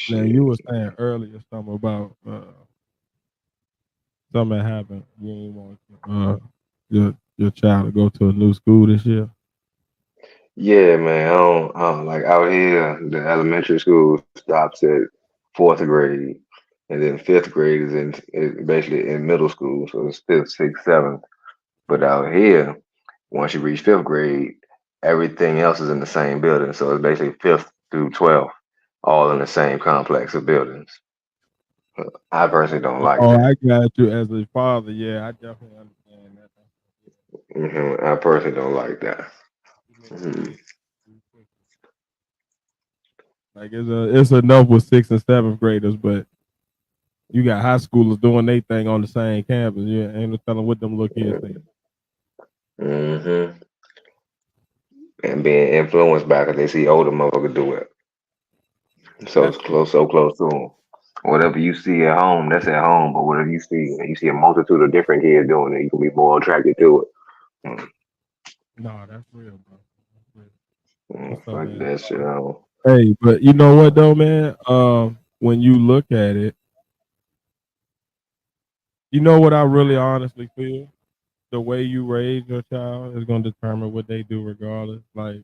Now you Shit. were saying earlier something about something that happened. You ain't want your child to go to a new school this year. Yeah, man. I don't like out here. The elementary school stops at fourth grade, and then fifth grade is basically in middle school, so it's fifth, sixth, seventh. But out here, once you reach fifth grade, everything else is in the same building. So it's basically fifth through 12th, all in the same complex of buildings. I personally don't like Oh, that. I got you as a father. Yeah, I definitely understand that. I personally don't like that. You make the Mhm. kids too quick. Like it's enough with sixth and seventh graders, but you got high schoolers doing their thing on the same campus. Yeah, ain't no telling what them little kids think. Mhm. And being influenced by because they see older motherfuckers do it. So That's it's true. close, so close to them. Whatever you see at home, that's at home. But whatever you see a multitude of different kids doing it, you can be more attracted to it. Mm, No, that's real, bro. That's real. What's up, Fuck man? that shit. Hey, but you know what though, man? When you look at it, you know what I really honestly feel? The way you raise your child is gonna determine what they do regardless. Like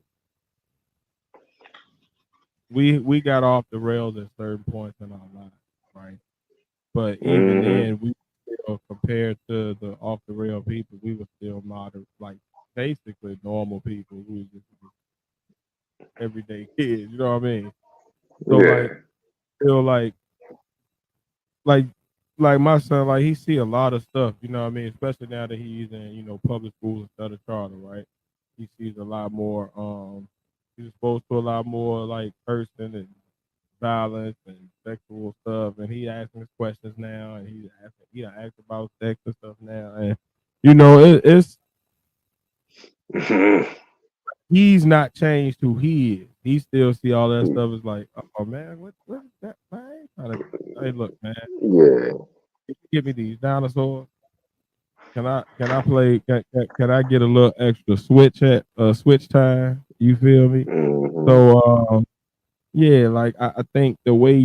we got off the rails at certain points in our lives, right? But even Mm-hmm. then we still compared to the off the rail people, we were still moderate, like basically normal people who was just everyday kids, you know what I mean? So like Yeah. feel like like my son, like he see a lot of stuff, you know what I mean, especially now that he's in, public schools instead of charter, right? He sees a lot more he's exposed to a lot more like cursing and violence and sexual stuff, and he asking us questions now, and he asks about sex and stuff now, and it's he's not changed who he is. He still see all that stuff as like, oh man, what is that? Man, I ain't trying to, hey, look, man, Yeah. give me these dinosaurs. Can I play? Can I get a little extra switch time? You feel me? Mm-hmm. So yeah, like I think the way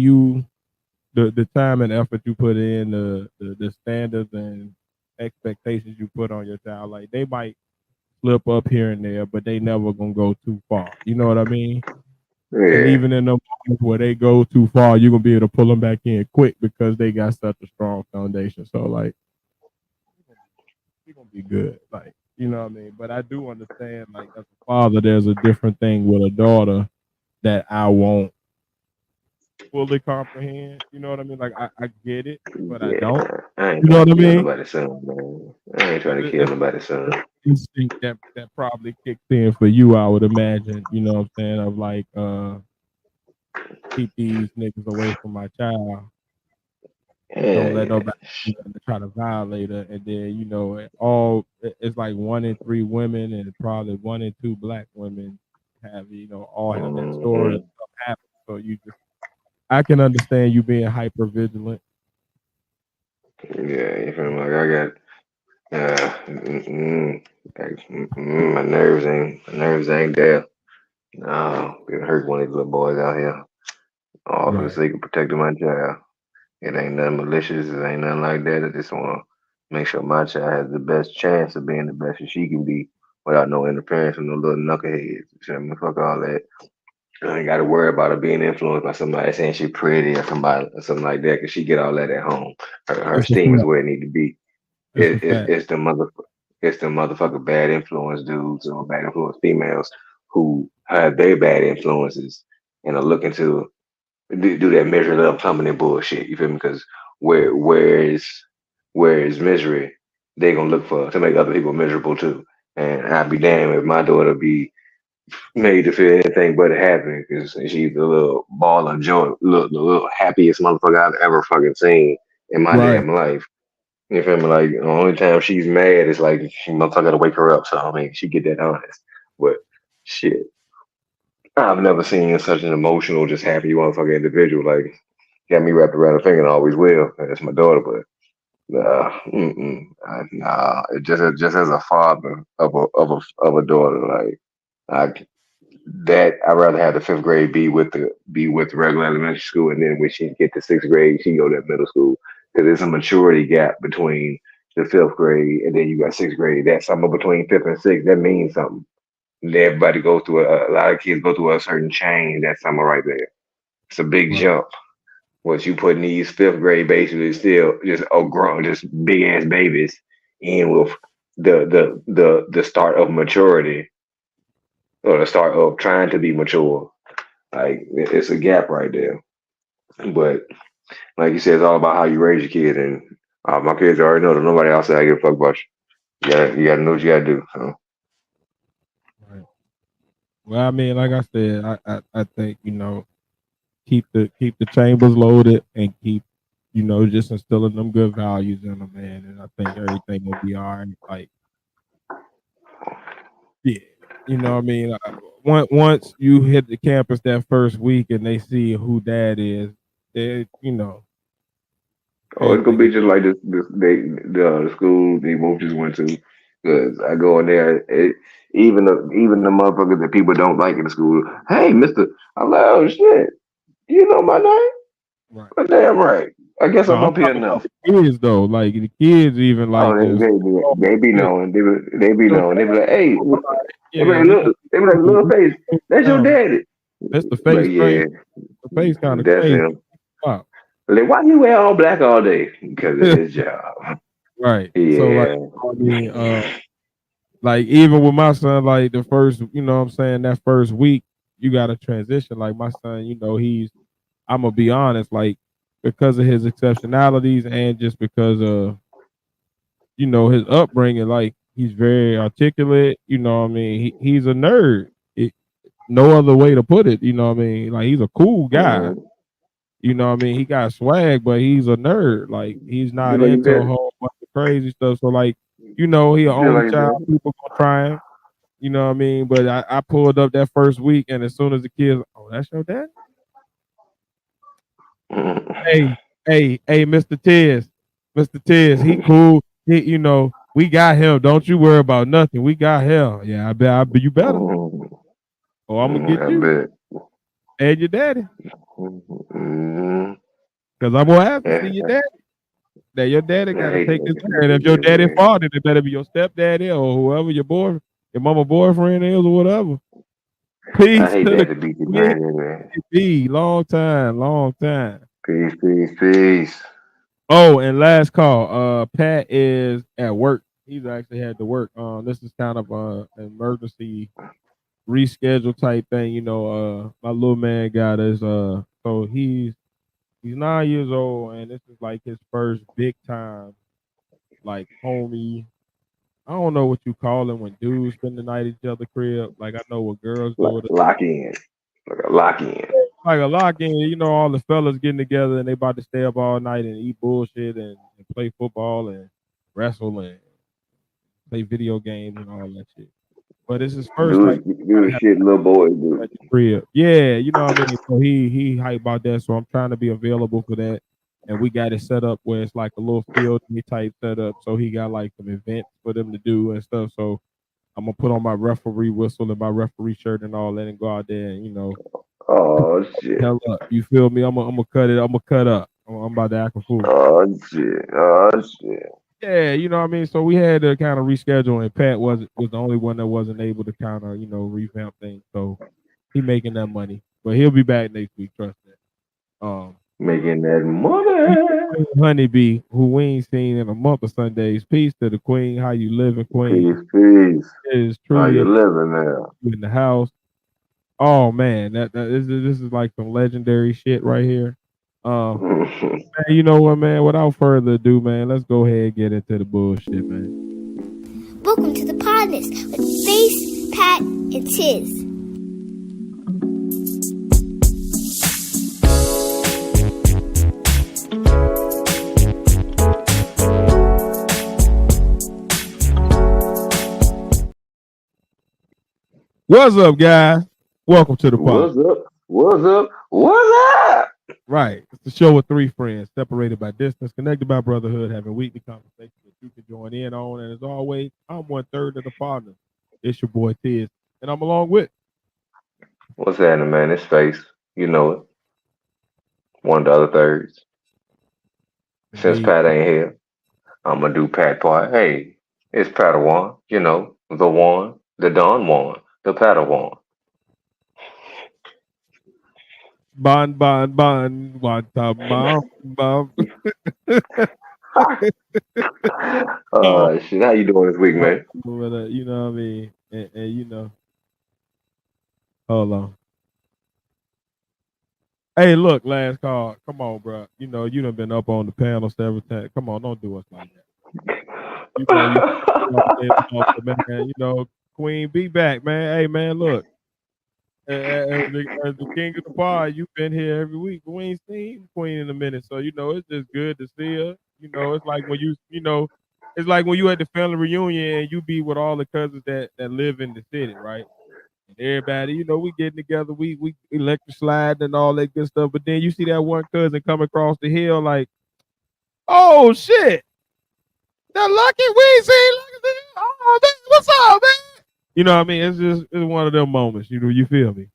the time and effort you put in, the standards and expectations you put on your child, like they might slip up here and there, but they never gonna go too far. You know what I mean? And Yeah. even in the moments where they go too far, you're gonna be able to pull them back in quick because they got such a strong foundation. So like we're gonna be good. Like, you know what I mean? But I do understand, like, as a father, there's a different thing with a daughter that I won't fully comprehend. You know what I mean? Like I get it, but I don't. Yeah. I ain't You know trying what to I kill mean? nobody's son, man. I ain't trying It's to a, kill it's nobody's son. a instinct that probably kicks in for you, I would imagine, you know what I'm saying, of like keep these niggas away from my child. Don't Yeah, let yeah. nobody try to violate her, and then it's like one in three women and probably one in two black women all have that story of Mm-hmm. stuff happen. So I can understand you being hyper vigilant. Yeah, you feel me? Like I got like, my nerves ain't there. No, it hurt one of these little boys out here. All for the Right. sake of protecting my child. It ain't nothing malicious. It ain't nothing like that. I just want to make sure my child has the best chance of being the best that she can be without no interference from no little knuckleheads. You feel me? Fuck all that. I ain't got to worry about her being influenced by somebody saying she pretty or somebody or something like that because she get all that at home. Her That's a esteem is fact. where it need to be. That's a It, fact. it's the motherfucker bad influence dudes or bad influence females who have their bad influences and are looking to do that measured up company bullshit. You feel me? Because where is misery, they gonna look for to make other people miserable too. And I'd be damned if my daughter be made to feel anything but happy because she's the little ball of joy, the little happiest motherfucker I've ever fucking seen in my Right. damn life. You feel me? Like the only time she's mad is like she motherfucker to wake her up. So I mean, she get that honest. But shit, I've never seen such an emotional, just happy motherfucker individual. Like got me wrapped around the finger and always will. That's my daughter, but nah. Just as a father of a daughter, like that I'd rather have the fifth grade be with the regular elementary school, and then when she get to sixth grade, she go to middle school because there's a maturity gap between the fifth grade and then you got sixth grade. That's somewhere between fifth and sixth. That means something. And everybody goes through a lot of kids go through a certain change. That summer right there. It's a big Right. jump. What you putting these fifth grade basically still just grown, just big ass babies in with the start of maturity or the start of trying to be mature. Like it's a gap right there. But like you said, it's all about how you raise your kid. And my kids already know that nobody else I give a fuck about you. You gotta know what you gotta do. So, Right. Well, I mean, like I said, I think keep the chambers loaded and keep just instilling them good values in them, man. And I think everything will be all right. Like, yeah, what I mean. Once you hit the campus that first week and they see who dad is, they oh, it's gonna everything. be just like the school they both just went to. Cause I go in there, even the motherfuckers that people don't like in the school. Hey, Mister, I'm like, oh shit, you know my name? Right. Well, damn right. I guess No, I'm I'm up here talking about enough. the kids though. Like the kids even Oh, like they this. they be, Oh, they be shit. knowing. They be Your knowing. They be dad? like, hey, I'm like, they be yeah, like, we got look, they be like, little face, that's your um, daddy. Mr. But Face yeah, crazy. The face kind of that's crazy. him. Wow. Like, why you wear all black all day? Because of his job. Right. So like, Yeah. I mean, like even with my son, like the first, what I'm saying, that first week, you got to transition. Like my son, I'm gonna be honest, like because of his exceptionalities and just because of his upbringing, like he's very articulate. I mean, he's a nerd. No other way to put it. I mean, like he's a cool guy. Mm-hmm. I mean, he got swag, but he's a nerd. Like he's Just not like his into a daddy. whole bunch of crazy stuff. So like, he an Just only like his child. daddy. People gonna try him. You know what I mean? But I pulled up that first week, and as soon as the kids, oh, that's your dad. Mm-hmm. Hey, Mr. Tiz, he cool. We got him. Don't you worry about nothing. We got him. Yeah, I bet you better. Oh, I'm gonna get I you bet. and your daddy, Mm-hmm. cause I'm gonna have to see Yeah, your daddy. That your daddy I got to hate take this that. there. And if your daddy Man. father, it better be your stepdaddy or whoever your mama boyfriend is or whatever. I Peace hate to to the have to beat the Queen granny, man. B. Long time, long time. Peace, peace, peace. Oh, and last call. Pat is at work. He's actually had to work. This is kind of an emergency reschedule type thing. My little man got his so he's 9 years old and this is like his first big time like homie. I don't know what you call them when dudes spend the night at each other crib. Like I know what girls do it. Lock in. Like a lock in. Like a lock in, all the fellas getting together and they about to stay up all night and eat bullshit and play football and wrestle and play video games and all that shit. But it's his first like Do kind the of have shit little boys at do. the crib. Yeah, you know what I mean. So he hype about that. So I'm trying to be available for that. And we got it set up where it's like a little field type setup. So he got like some events for them to do and stuff. So I'm gonna put on my referee whistle and my referee shirt and all that and go out there and Oh shit. hell up. You feel me? I'm gonna cut it. I'm gonna cut up. I'm about to act a fool. Oh shit. Oh shit. Yeah, you know what I mean. So we had to kind of reschedule, and Pat was the only one that wasn't able to kind of revamp things. So he making that money, but he'll be back next week. Trust that. Making that Peace to money. Queen Honeybee, who we ain't seen in a month of Sundays. Peace to the Queen. How you living, Queen? Peace, peace. It is How truly you a living now? you in the house. Oh man, this is like some legendary shit right here. Man, you know what, man? Without further ado, man, let's go ahead and get into the bullshit, man. Welcome to the Podnas with Face, Pat, and Tiz. What's up, guys? Welcome to the pod. What's up? What's up? What's up? Right. It's the show with three friends, separated by distance, connected by brotherhood, having weekly conversations that you can join in on. And as always, I'm one third of the partner. It's your boy Tiz. And I'm along with What's happening, man? It's Face. You know it. One of the other thirds. Since Indeed. Pat ain't here, I'm gonna do Pat part. Hey, it's Padawan. You know, the one, the Don one, the Padawan. One time, mom. Oh, Shit. How you doing this week, man? you know what I mean? And hold on. Hey, look, last call. Come on, bro. You done been up on the panel several times. Come on, don't do us like that. You man. Queen, be back, man. Hey, man, look. As the king of the pod, you've been here every week. We ain't seen Queen in a minute, so it's just good to see her. It's like when it's like when you at the family reunion and you be with all the cousins that live in the city, right? And everybody, we getting together, we electric slide and all that good stuff. But then you see that one cousin come across the hill, like, oh shit, that lucky we ain't seen lucky. Oh man, what's up, man? You know what I mean? It's one of them moments. You feel me?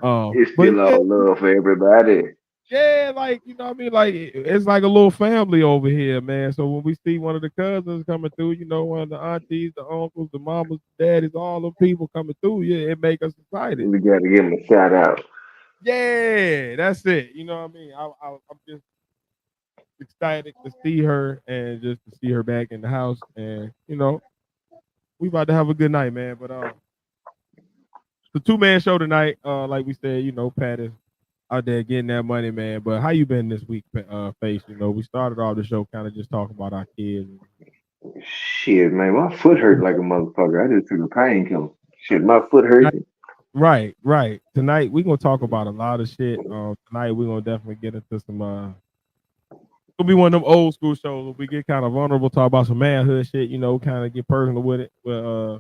It's But still yeah, all love for everybody. yeah, like what I mean, like it's like a little family over here, man. So when we see one of the cousins coming through, one of the aunties, the uncles, the mamas, the daddies, all the people coming through, yeah, it make us excited. We gotta give him a shout out. Yeah, that's it. You know what I mean? I'm just excited to see her and just to see her back in the house, and we about to have a good night, man. But the two-man show tonight, like we said, Pat is out there getting that money, man. But how you been this week, Face? We started off the show kind of just talking about our kids. Shit, man, my foot hurt like a motherfucker. I just took a painkiller. Shit, my foot hurting. Right, right. Tonight we're gonna talk about a lot of shit. Tonight we're gonna definitely get into some. It'll be one of them old school shows where we get kind of vulnerable, talk about some manhood shit. Kind of get personal with it. But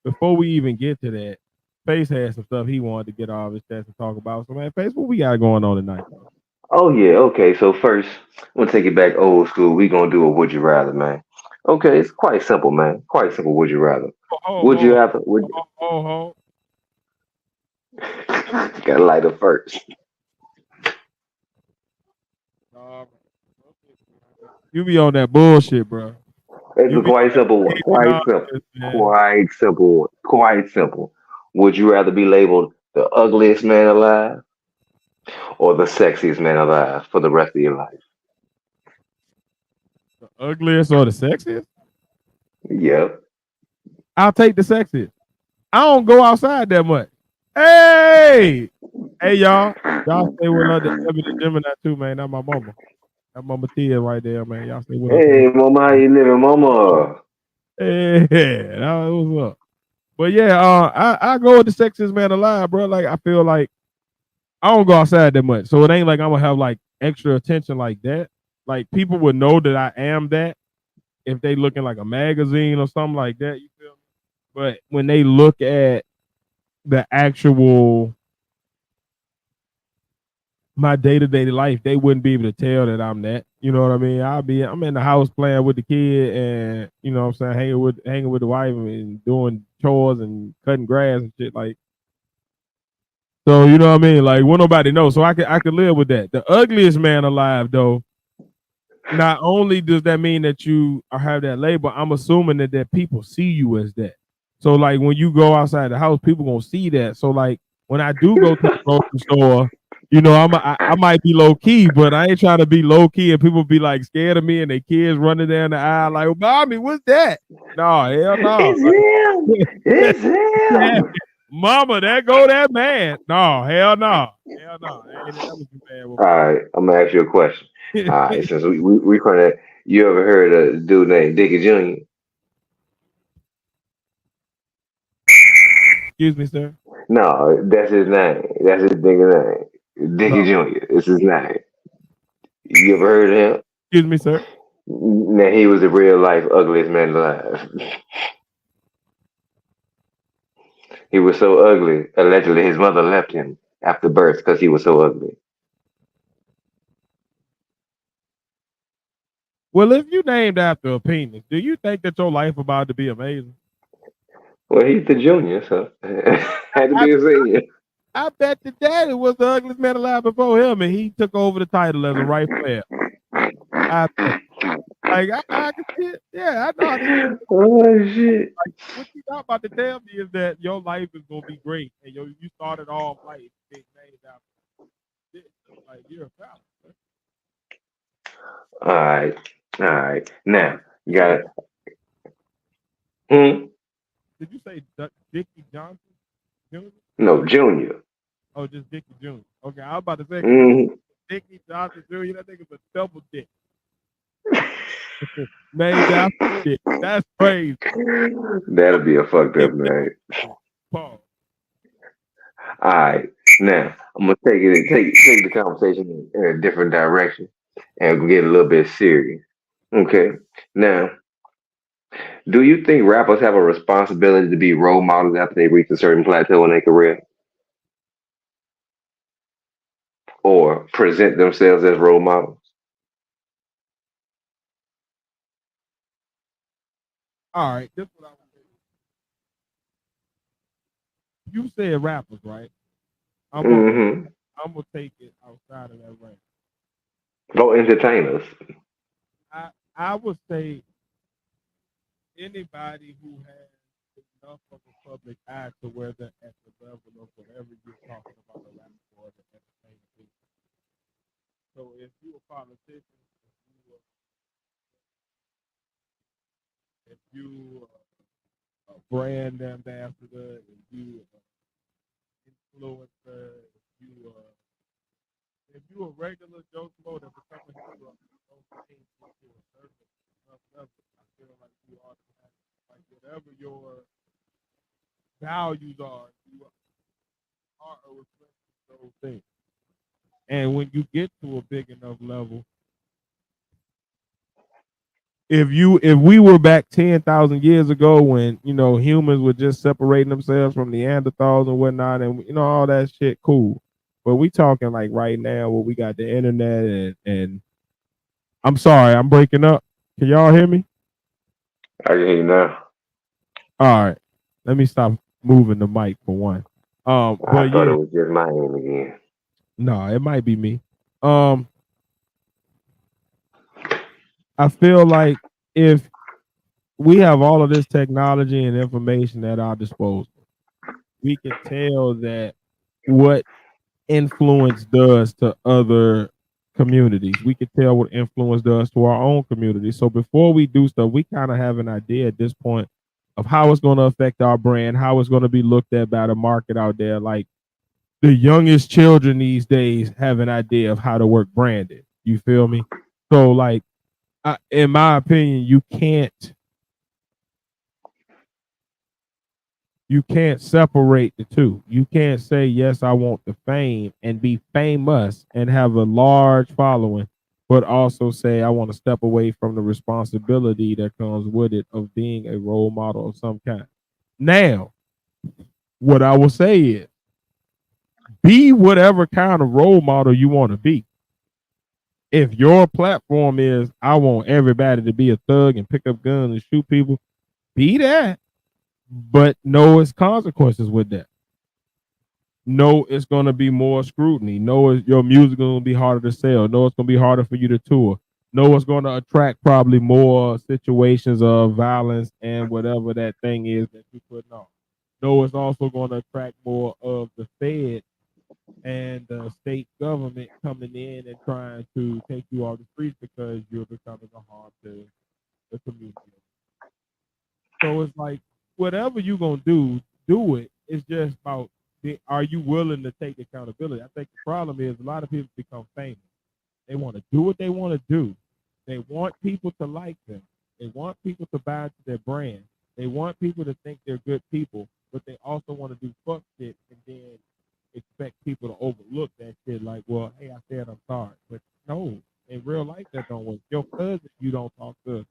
before we even get to that, Face had some stuff he wanted to get off his chest and talk about. So man, Face, what we got going on tonight? Oh yeah, okay. So first, I'm gonna take it back old school. We gonna do a would you rather, man. Okay, it's quite simple, man. Quite simple. Would you rather? Would you Oh, rather? Would oh. gotta light up first. Uh, you be on that bullshit, bro. It's You a be quite simple one. on Quite that simple. nonsense, man. Quite simple one. Quite simple. Would you rather be labeled the ugliest man alive or the sexiest man alive for the rest of your life? The ugliest or the sexiest? Yep. I'll take the sexiest. I don't go outside that much. Hey, hey, y'all stay with her. The Ebony Gemini too, man. That's my mama. That mama Tia right there, man. Y'all stay with her too. Hey, mama, how you living, mama? Hey, that was up. But yeah, I go with the sexiest man alive, bro. Like I feel like I don't go outside that much, so it ain't like I'm gonna have like extra attention like that. Like people would know that I am that if they looking like a magazine or something like that. You feel me? But when they look at the actual my day to day life, they wouldn't be able to tell that I'm that. You know what I mean? I'm in the house playing with the kid and what I'm saying, hanging with the wife and doing chores and cutting grass and shit like. So you know what I mean? Like will nobody know. So I could live with that. The ugliest man alive though, not only does that mean that you have that label, I'm assuming that people see you as that. So like when you go outside the house, people gonna see that. So like when I do go to the grocery store, I might be low key, but I ain't trying to be low key and people be like scared of me and their kids running down the aisle like, "Mommy, what's that?" No, hell no. It's him. It's Yeah, him. Mama, there go that man. No, hell no. Hell no. I ain't never be mad with All right, I'm gonna ask you a question. All my right, since we gonna, you ever heard of a dude named Dickie Jr.? Excuse me, sir. No, that's his name. That's his nigga name. Dickie No. Jr. It's his name. You ever heard of him? Excuse me, sir. Now he was the real life ugliest man alive. He was so ugly. Allegedly, his mother left him after birth because he was so ugly. Well, if you named after a penis, do you think that your life about to be amazing? Well, he's the junior, so had to be a senior. I bet the daddy was the ugliest man alive before him, and he took over the title as a rightful heir. I bet. Like I can see it. Yeah, I know how these things. Oh shit. Like what you not about to tell me is that your life is gonna be great, and you started off life being named after this. Like you're a fella. All right. All right. Now you You say got it. Hmm? did you say Dickie Johnson Jr.? No, Junior. Oh, just Dickie Jr. Okay, I was about to say because you Hmm. Dickie Johnson Jr. That nigga's a double dick. Named after dick. That's crazy. That'll be a fucked up Dick, night. Paul. All right. Now I'm gonna take the conversation in a different direction and get a little bit serious. Okay. Now, do you think rappers have a responsibility to be role models after they reach a certain plateau in their career, or present themselves as role models? All right, this is what I was saying. You said rappers, right? I'm gonna Mm-hmm. I'm gonna take it outside of that range. Go entertainers. I would say anybody who has enough of a public eye to where they're at the level of whatever you're talking about a rapper or the entertainer people. So if you a politician, if you a brand ambassador, if you influencer, if you a regular Joe Schmo that become a hero, don't change to a certain enough level. I feel like you are like whatever your values are, you are a reflection of those things. And when you get to a big enough level, if we were back 10,000 years ago when humans were just separating themselves from Neanderthals and whatnot, and all that shit, cool. But we talking like right now where we got the internet and I'm sorry, I'm breaking up. Can y'all hear me? I can hear you now. All right, let me stop moving the mic for one. I But thought it yeah, was just my end again. no, it might be me. Um, I feel like if we have all of this technology and information at our disposal, we can tell that what influence does to other communities. We can tell what influence does to our own community. So before we do stuff, we kind of have an idea at this point of how it's going to affect our brand, how it's going to be looked at by the market out there. Like the youngest children these days have an idea of how to work branding. You feel me? So like, in my opinion, you can't separate the two. You can't say, yes, I want the fame and be famous and have a large following, but also say, I want to step away from the responsibility that comes with it of being a role model of some kind. Now, what I will say is, be whatever kind of role model you want to be. If your platform is, I want everybody to be a thug and pick up guns and shoot people, be that, but know its consequences with that. Know it's going to be more scrutiny. Know your music going to be harder to sell. Know it's going to be harder for you to tour. Know it's going to attract probably more situations of violence and whatever that thing is that you putting on. Know it's also going to attract more of the Fed and the state government coming in and trying to take you off the streets because you're becoming a harm to the community. So it's like whatever you're gonna do it. It's just about are you willing to take accountability? I think the problem is a lot of people become famous. They want to do what they want to do. They want people to like them. They want people to buy into their brand. They want people to think they're good people, but they also want to do fuck shit and then expect people to overlook that shit. Like, well, hey, I said I'm sorry, but no, in real life that don't work. Your cousin you don't talk to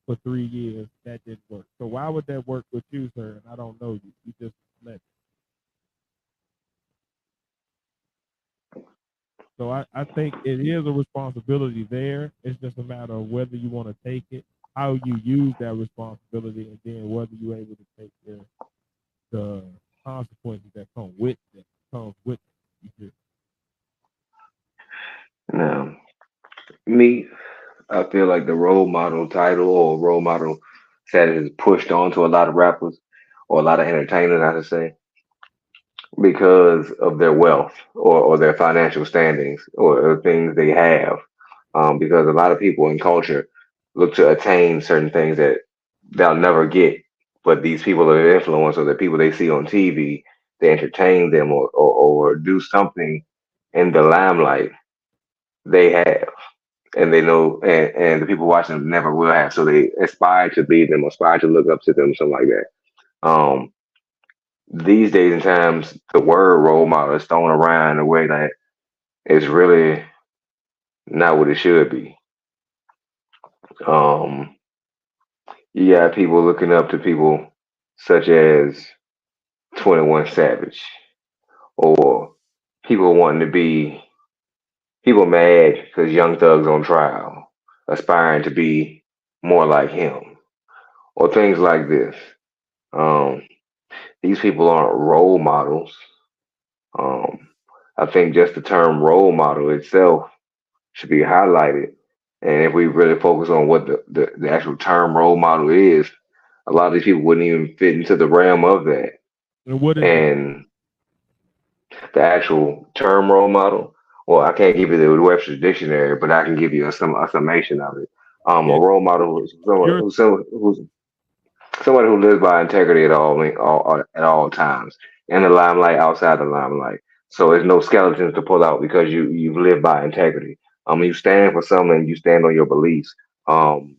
for 3 years, that didn't work. So why would that work with you, sir? And I don't know you. You just let me. So I think it is a responsibility there. It's just a matter of whether you want to take it, how you use that responsibility, and then whether you're able to take the consequences that come with it. comes with it. You feel? Now, me, I feel like the role model title or role model status is pushed onto a lot of rappers or a lot of entertainers, I should say, because of their wealth or their financial standings or things they have. Because a lot of people in culture look to attain certain things that they'll never get. But these people of influence or the people they see on TV, they entertain them or do something in the limelight they have. And they know, and the people watching them never will have. So they aspire to be them, aspire to look up to them, something like that. These days and times, the word role model is thrown around in a way that is really not what it should be. Um, you got people looking up to people such as 21 Savage, or people wanting to be people mad because Young Thug's on trial, aspiring to be more like him, or things like this. Um, these people aren't role models. Um, I think just the term role model itself should be highlighted. And if we really focus on what the actual term role model is, a lot of these people wouldn't even fit into the realm of that. And what is that? And the actual term role model, well, I can't give you the Webster's dictionary, but I can give you a summation of it. A Yeah, role model is someone you're who's somebody who lives by integrity at all times, in the limelight, outside the limelight. So there's no skeletons to pull out because you live by integrity. You stand for something, you stand on your beliefs.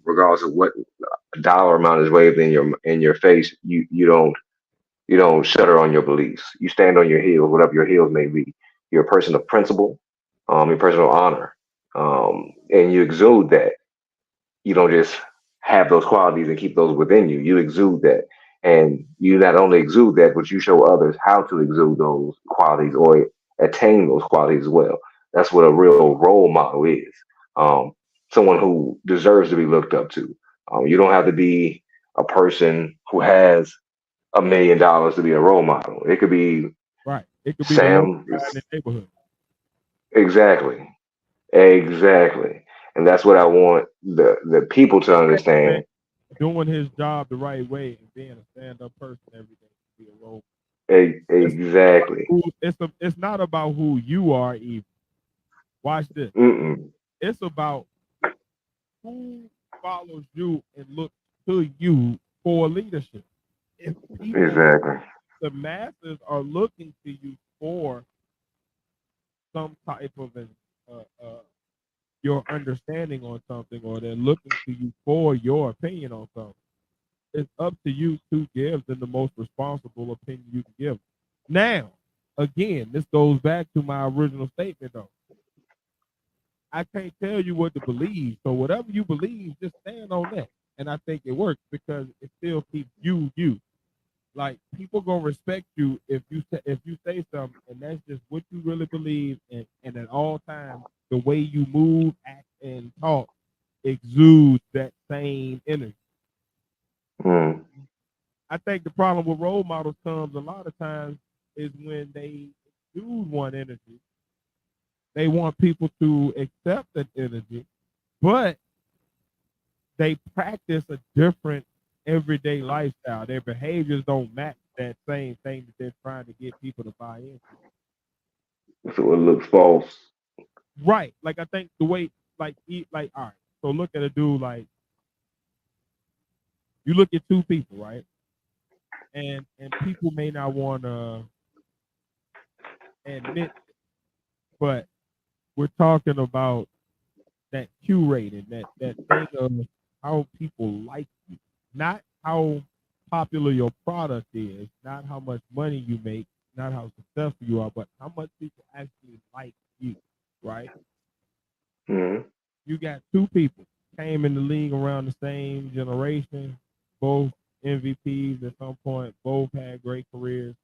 Regardless of what dollar amount is waved in your face, you don't shudder on your beliefs. You stand on your heels, whatever your heels may be. You're a person of principle, your personal honor, and you exude that. You don't just have those qualities and keep those within you. You exude that. And you not only exude that, but you show others how to exude those qualities or attain those qualities as well. That's what a real role model is. Um, Someone who deserves to be looked up to. You don't have to be a person who has $1 million to be a role model. It could be right. It could be the local Sam. guy in the neighborhood. Exactly. Exactly. And that's what I want the people to Man, understand. doing his job the right way and being a stand-up person every day to be a role. It's Exactly. it's not about who you are even. Watch this. Mm-mm. It's about who follows you and looks to you for leadership. If people, Exactly. the masses, are looking to you for some type of your understanding on something, or they're looking to you for your opinion on something, it's up to you to give them the most responsible opinion you can give. Now, again, this goes back to my original statement though. I can't tell you what to believe. So whatever you believe, just stand on that. And I think it works because it still keeps you. Like people gonna respect you if you say something, and that's just what you really believe, and at all times the way you move, act, and talk exudes that same energy. Mm. I think the problem with role models comes a lot of times is when they exude one energy, they want people to accept that energy, but they practice a different everyday lifestyle. Their behaviors don't match that same thing that they're trying to get people to buy into. So it looks false. Right. Like I think the way like all right. So look at a dude like you look at two people, right? And people may not want to admit, but we're talking about that Q rating, that thing of how people like you, not how popular your product is, not how much money you make, not how successful you are, but how much people actually like you, right? Mm. You got two people came in the league around the same generation, both MVPs at some point, both had great careers.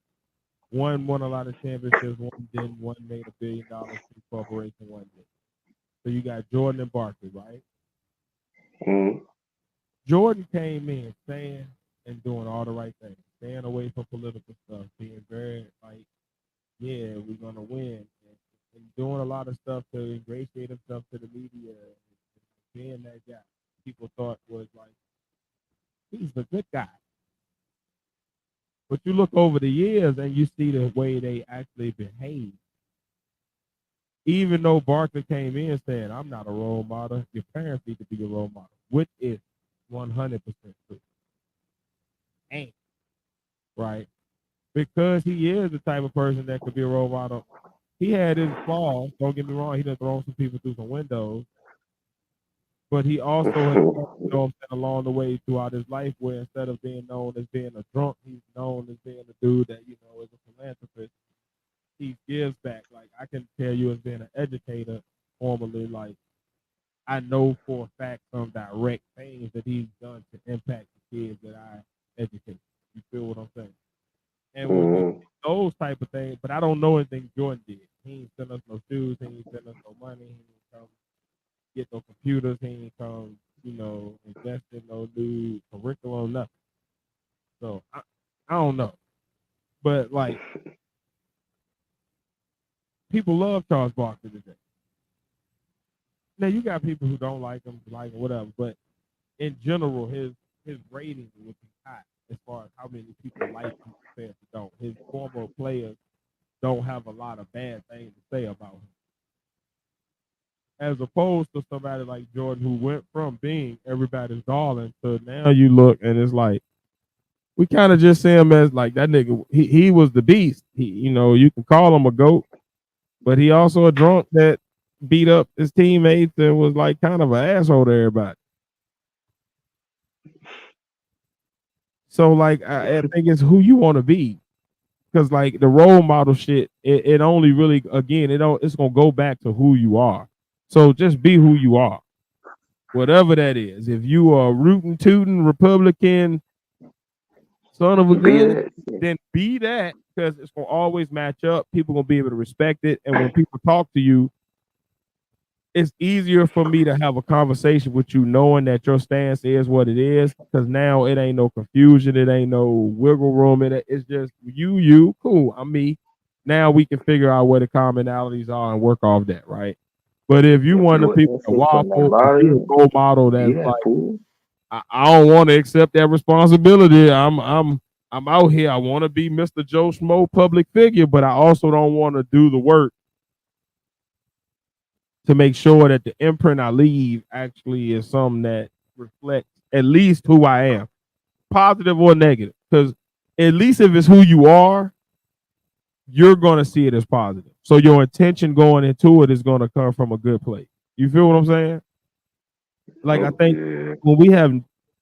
One won a lot of championships, one didn't. One made $1 billion for the corporation, one did. So you got Jordan and Barkley, right? Mm. Jordan came in saying and doing all the right things, staying away from political stuff, being very like yeah, we're gonna win, and doing a lot of stuff to ingratiate himself to the media, and being that guy people thought was like he's the good guy. But you look over the years and you see the way they actually behave. Even though Barker came in saying, "I'm not a role model," your parents need to be a role model, which is 100% true. Ain't right because he is the type of person that could be a role model. He had his flaws. Don't get me wrong. He done thrown some people through some windows, but he also has, along the way throughout his life, where instead of being known as being a drunk, he's known as being a dude that is a philanthropist. He gives back. Like I can tell you, as being an educator, formerly, like I know for a fact some direct things that he's done to impact the kids that I educate. You feel what I'm saying? And when you Mhm. those type of things, but I don't know anything Jordan did. He ain't send us no shoes. He ain't send us no money. He ain't come get no computers. He ain't come, invest in no new curriculum, nothing. So I don't know. But like people love Charles Barkley today. Now you got people who don't like him, whatever. But in general, his rating would be high as far as how many people like him compared to don't. His former players don't have a lot of bad things to say about him. As opposed to somebody like Jordan who went from being everybody's darling to now you look and it's like we kind of just see him as like that nigga. He was the beast. You can call him a goat, but he also a drunk that beat up his teammates and was like kind of an asshole to everybody. So like I think it's who you want to be because like the role model shit, it only really again it's gonna go back to who you are. So just be who you are, whatever that is. If you are rootin' tootin' Republican son of a Be gun, that. then be that because it's gonna always match up. People gonna be able to respect it, and when people talk to you, it's easier for me to have a conversation with you knowing that your stance is what it is because now it ain't no confusion, it ain't no wiggle room in it. It's just you, cool. I'm me. Now we can figure out where the commonalities are and work off that, right? But if you If one of you the people that insist on that waffle, if you're a volume, role model be that's that like, fool. I don't want to accept that responsibility. I'm out here. I want to be Mr. Joe Schmo public figure, but I also don't want to do the work to make sure that the imprint I leave actually is something that reflects at least who I am, positive or negative. Because at least if it's who you are, you're going to see it as positive. So your intention going into it is going to come from a good place. You feel what I'm saying? Like I Oh think yeah. when we have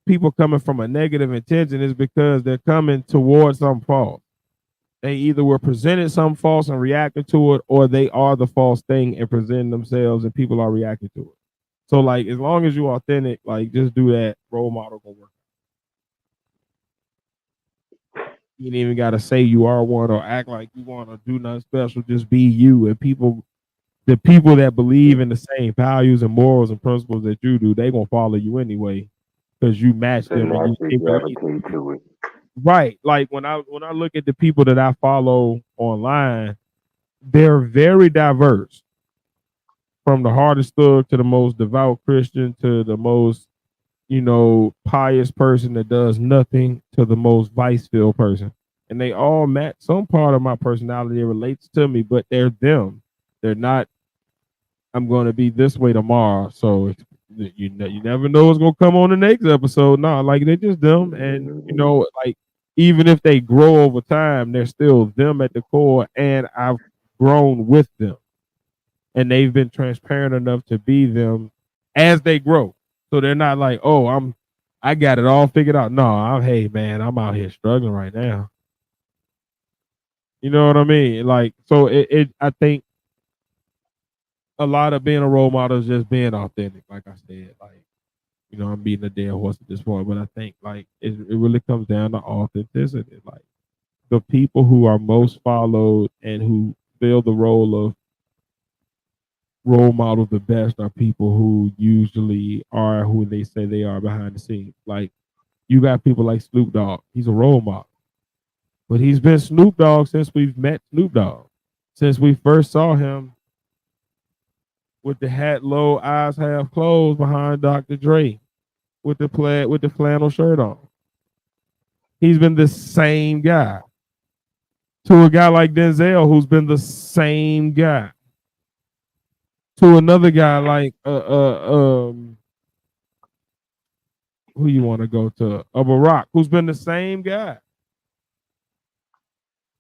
people coming from a negative intention, is because they're coming towards some false. They either were presented some false and reacted to it, or they are the false thing and presenting themselves, and people are reacting to it. So like as long as you're authentic, like just do that. Role model gonna work. You ain't even gotta say you are one or act like you want to do nothing special. Just be you, and the people that believe in the same values and morals and principles that you do, they gonna follow you anyway because you match They them and naturally they believe. gravitate to it. Right. Like when I look at the people that I follow online, they're very diverse. From the hardest thug to the most devout Christian to the most, pious person that does nothing to the most vice filled person. And they all match some part of my personality that relates to me, but they're them. They're not, I'm going to be this way tomorrow. So you never know what's going to come on the next episode. No, like they're just them. And, Mhm. like even if they grow over time, they're still them at the core. And I've grown with them and they've been transparent enough to be them as they grow. So they're not like, oh, I got it all figured out. No, hey man, I'm out here struggling right now. You know what I mean? Like, so I think a lot of being a role model is just being authentic. Like I said, like, I'm beating a dead horse at this point, but I think like it really comes down to authenticity. Like the people who are most followed and who fill the role of role model the best are people who usually are who they say they are behind the scenes. Like you got people like Snoop Dogg. He's a role model, but he's been Snoop Dogg since we've met Snoop Dogg. since we first saw him with the hat low, eyes half closed behind Dr. Dre with the flannel shirt on. He's been the same guy. To a guy like Denzel, who's been the same guy. To another guy like who you want to go to? A Barack, who's been the same guy.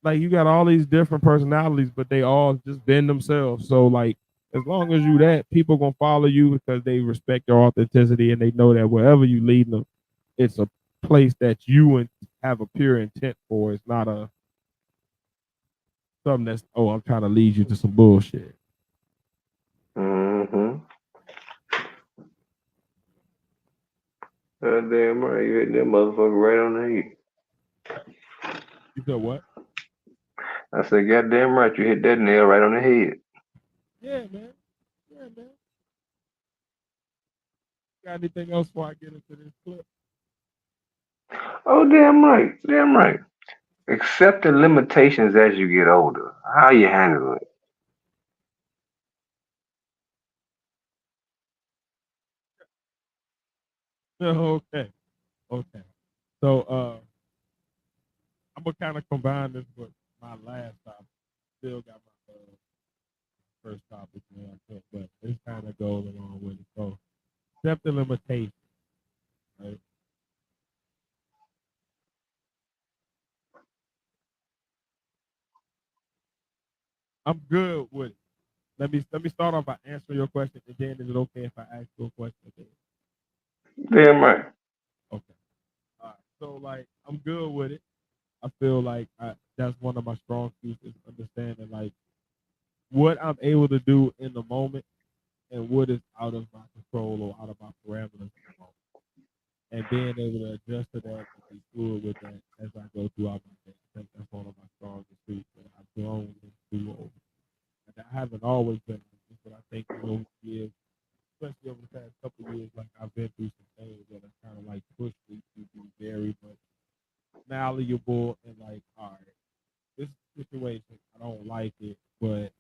Like you got all these different personalities, but they all just been themselves. So like as long as you that, people gonna follow you because they respect your authenticity and they know that wherever you lead them, it's a place that you have a pure intent for. It's not a something that's I'm trying to lead you to some bullshit. Mm-hmm. Damn right, you hit that motherfucker right on the head. You said what? I said, goddamn right, you hit that nail right on the head. Yeah, man. Yeah, man. Got anything else before I get into this clip? Oh, damn right, damn right. Accept the limitations as you get older. How you handle it? Okay. Okay. So I'm gonna kind of combine this with my last topic. Still got my first topic, man, but this kind of goes along with it. So accept the limitation, right? I'm good with it. Let me start off by answering your question, and then is it okay if I ask you a question again? Damn right. Okay. All right. So like I'm good with it. I feel like that's one of my strong suits is understanding like what I'm able to do in the moment and what is out of my control or out of my parameters in the moment. And being able to adjust to that and be fluid with that as I go throughout my day. I think that's one of my strongest suits that I've grown into over. And I haven't always been like this, but I think over the years, especially over the past couple of years, like I've been through some things that have kind of like pushed me to be very much malleable and like, all right, this situation, I don't like it, but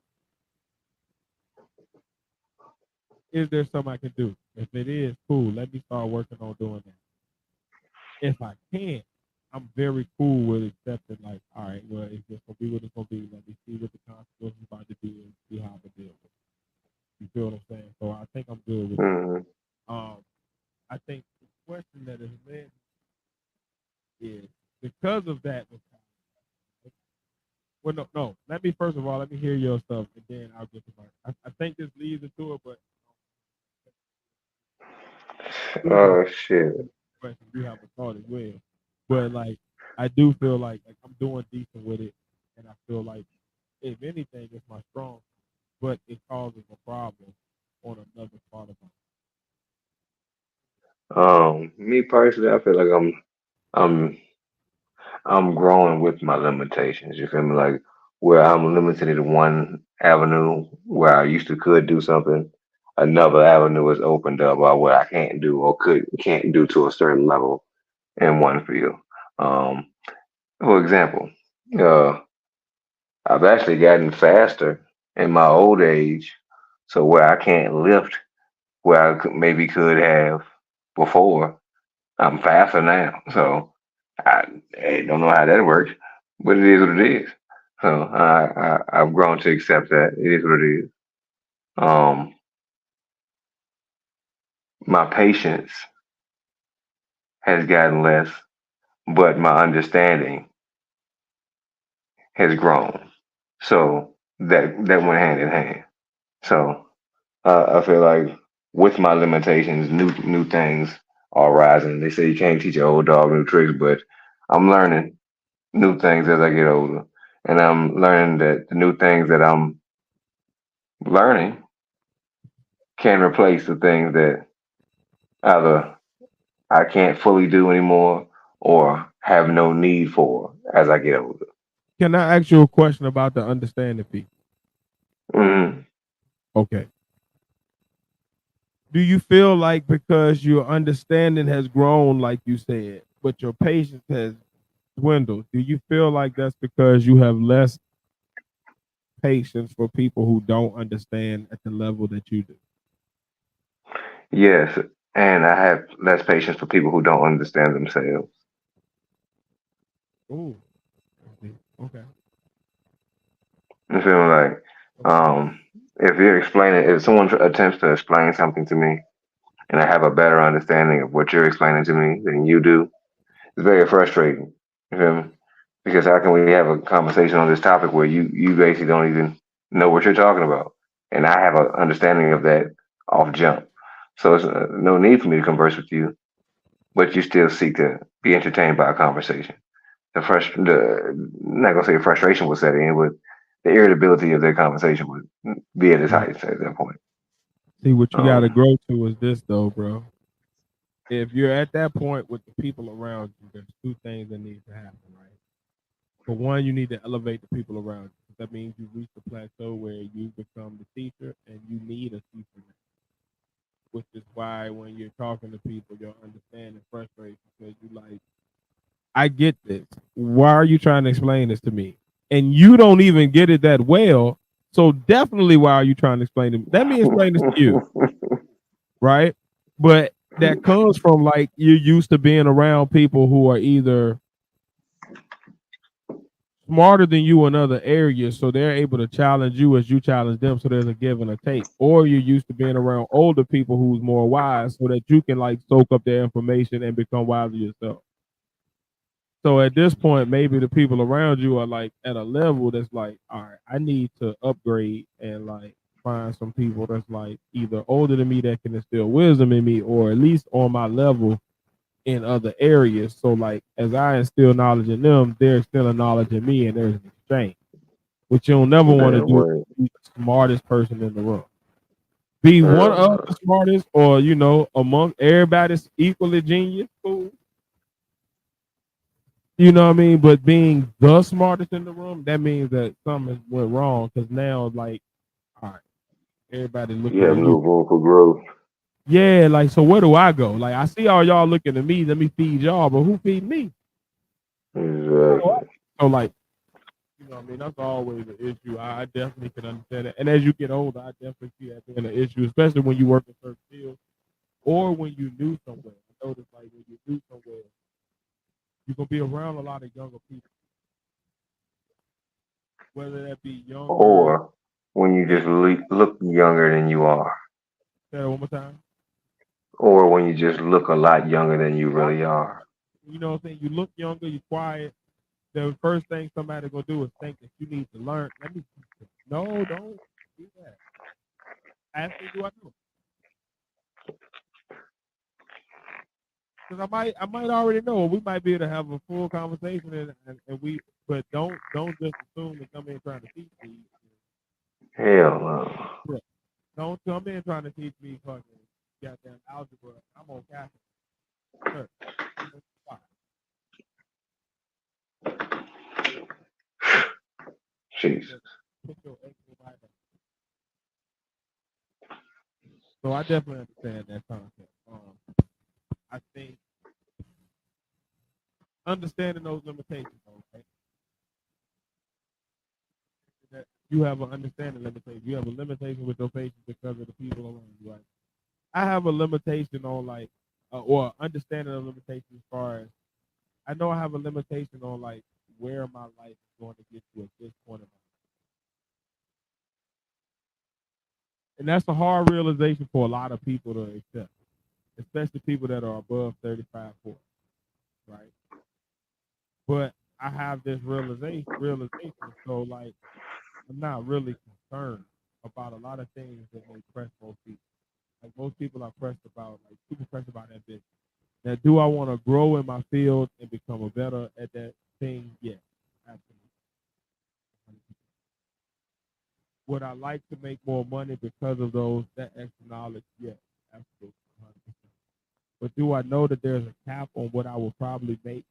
is there something I can do? If it is, cool. Let me start working on doing that. If I can't, I'm very cool with accepting, like, all right, well, it's just gonna be what it's gonna be. Let me see what the consequences about to be and see how I deal with it. You feel what I'm saying? So I think I'm good with that. Mm-hmm. I think the question that is led is because of that. Well, no. Let me first of all let me hear your stuff, and then I'll get to my. I think this leads into it, but do have Oh shit. question, do have a thought as well. But like, I do feel like I'm doing decent with it, and I feel like if anything, it's my strong, but it causes a problem on another part of my. Me personally, I feel like I'm I'm growing with my limitations. You feel me? Like where I'm limited in one avenue where I used to could do something, another avenue is opened up or what I can't do or can't do to a certain level in one field. Um, for example, uh, I've actually gotten faster in my old age, so where I can't lift where maybe could have before, I'm faster now. So I don't know how that works, but it is what it is. So I've grown to accept that it is what it is. Um, my patience has gotten less, but my understanding has grown. So that went hand in hand. So I feel like with my limitations, new things are rising. They say you can't teach an old dog new tricks, but I'm learning new things as I get older, and I'm learning that the new things that I'm learning can replace the things that either I can't fully do anymore or have no need for as I get older. Can I ask you a question about the understanding piece? Hmm. Okay. Do you feel like because your understanding has grown, like you said, but your patience has dwindled, do you feel like that's because you have less patience for people who don't understand at the level that you do? Yes, and I have less patience for people who don't understand themselves. Ooh, okay, You feel me? Like, okay. if you're explaining, if someone attempts to explain something to me, and I have a better understanding of what you're explaining to me than you do, it's very frustrating. You feel me? Because how can we have a conversation on this topic where you basically don't even know what you're talking about, and I have an understanding of that off jump. So it's no need for me to converse with you, but you still seek to be entertained by a conversation. The not gonna say frustration will set in, but the irritability of their conversation would be at its See, height at that point. see, what you got to Um, grow to is this, though, bro. If you're at that point with the people around you, there's two things that need to happen, right? For one, you need to elevate the people around you. That means you reach the plateau where you become the teacher, and you need a teacher, which is why when you're talking to people, you'll understand and frustrate because you like, I get this. Why are you trying to explain this to me? And you don't even get it that well. So definitely, why are you trying to explain it? Let me explain this to you, right? But that comes from like you're used to being around people who are either smarter than you in other areas, so they're able to challenge you as you challenge them. So there's a give and a take. Or you're used to being around older people who's more wise, so that you can like soak up their information and become wiser yourself. So at this point, maybe the people around you are like at a level that's like, all right, I need to upgrade and like find some people that's like either older than me that can instill wisdom in me, or at least on my level in other areas. So like as I instill knowledge in them, they're instilling knowledge in me, and there's an exchange. What you'll never want to damn do is right. be the smartest person in the room. Be one of the smartest, or among everybody's equally genius. Cool. You know what I mean? But being the smartest in the room, that means that something went wrong. Because now, like, all right, everybody You looking have at no you. room for growth. Yeah, like, so where do I go? Like, I see all y'all looking at me. Let me feed y'all, but who feed me? Where do I Exactly. So, like, what I mean? That's always an issue. I definitely can understand it. And as you get older, I definitely see that being an issue, especially when you work in certain fields or when you new somewhere. I notice, like, when you new somewhere, you're going to be around a lot of younger people, whether that be younger. Or when you Yeah, just look younger than you are, say that one more time. or when you just look a lot younger than you really are. You know what I'm saying? You look younger, you quiet. The first thing somebody gonna do is think that you need to learn. Let me teach you. No, don't do that. Ask me, do I know? Because I might already know. We might be able to have a full conversation, and we, but don't just assume to come in trying to teach me. Hell no. Yeah. Don't come in trying to teach me fucking goddamn algebra. I'm on campus. Sir, Jesus. put your extra mind up. So I definitely understand that concept. I think understanding those limitations, okay, that you have an understanding limitation. You have a limitation with your patients because of the people around you. Right? I have a limitation on like, or understanding of limitation as far as I know I have a limitation on like where my life is going to get to at this point in my life, and that's a hard realization for a lot of people to accept, especially people that are above 35, 40, right? But I have this realization. So like I'm not really concerned about a lot of things that may press most people. Like most people are pressed about, like super pressed about that business. Now, do I want to grow in my field and become a better at that thing? Yes, absolutely. Would I like to make more money because of that extra knowledge? Yes, absolutely, 100%. But do I know that there's a cap on what I will probably make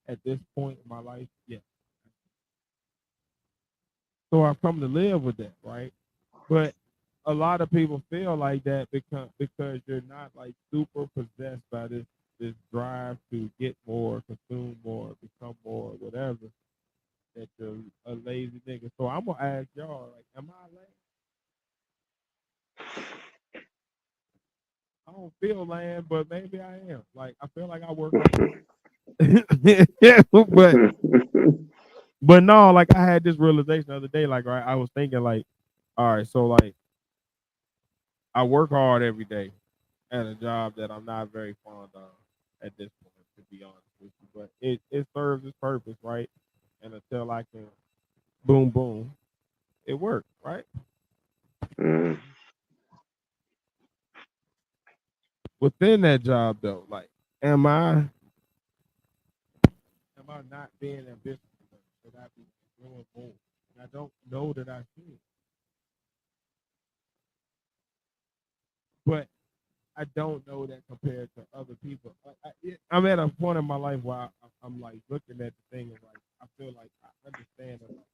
at this point in my life? Yes. So I've come to live with that, right? But a lot of people feel like that because you're not like super possessed by this drive to get more, consume more, become more, whatever. that you're a lazy nigga. So I'm gonna ask y'all, like, am I lazy? I don't feel lame, but maybe I am. Like, I feel like I work hard. but but no, like I had this realization the other day. Like, right, I was thinking, like, all right, so like I work hard every day at a job that I'm not very fond of at this point, to be honest with you. But it serves its purpose, right? And until I can boom boom, it works, right? Mm, Within that job though, like, am I not being ambitious enough? Should I be doing more? And I don't know that I should, but I don't know that compared to other people. I'm at a point in my life where I'm like looking at the thing and like I feel like I understand that like,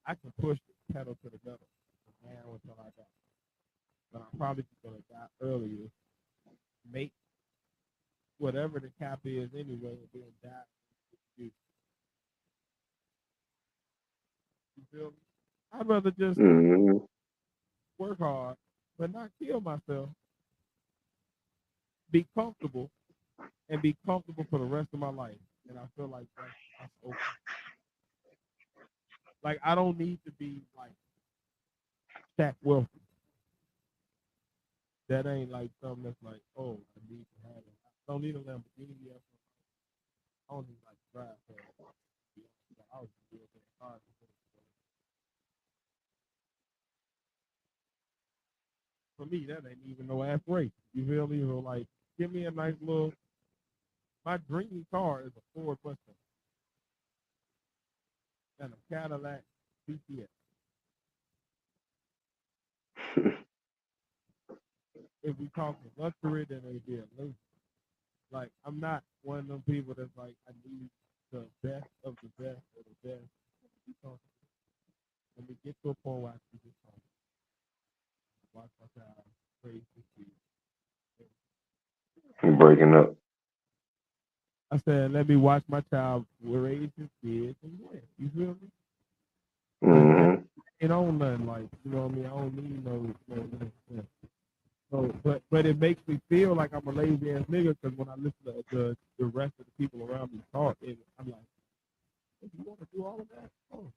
I can push the pedal to the metal from now until I die, but I'm probably just gonna die earlier. Make whatever the cap is anyway, and then die. You, you feel me? I'd rather just mm, work hard, but not kill myself. Be comfortable and be comfortable for the rest of my life. And I feel like that's okay. Like I don't need to be like Shaq wealthy. That ain't like something that's like, oh, I need to have it. I don't need a Lamborghini. I don't need like drive for it. I was just real hard. For me, that ain't even no aspiration. You feel me? So like, give me a nice little. My dream car is a Ford Mustang and a Cadillac CTS. If we talking luxury, then it'd be a luxury. Like I'm not one of them people that's like I need the best of the best of the best. Let me get to a point where I can just watch my child raise his kids. breaking up. I said, let me watch my child raise his kids and win. You feel me? Cause that Mm, it don't nothing like you know what I mean. I don't need no. So, but it makes me feel like I'm a lazy ass nigga because when I listen to the rest of the people around me talk, I'm like, hey, you want to do all of that? Oh,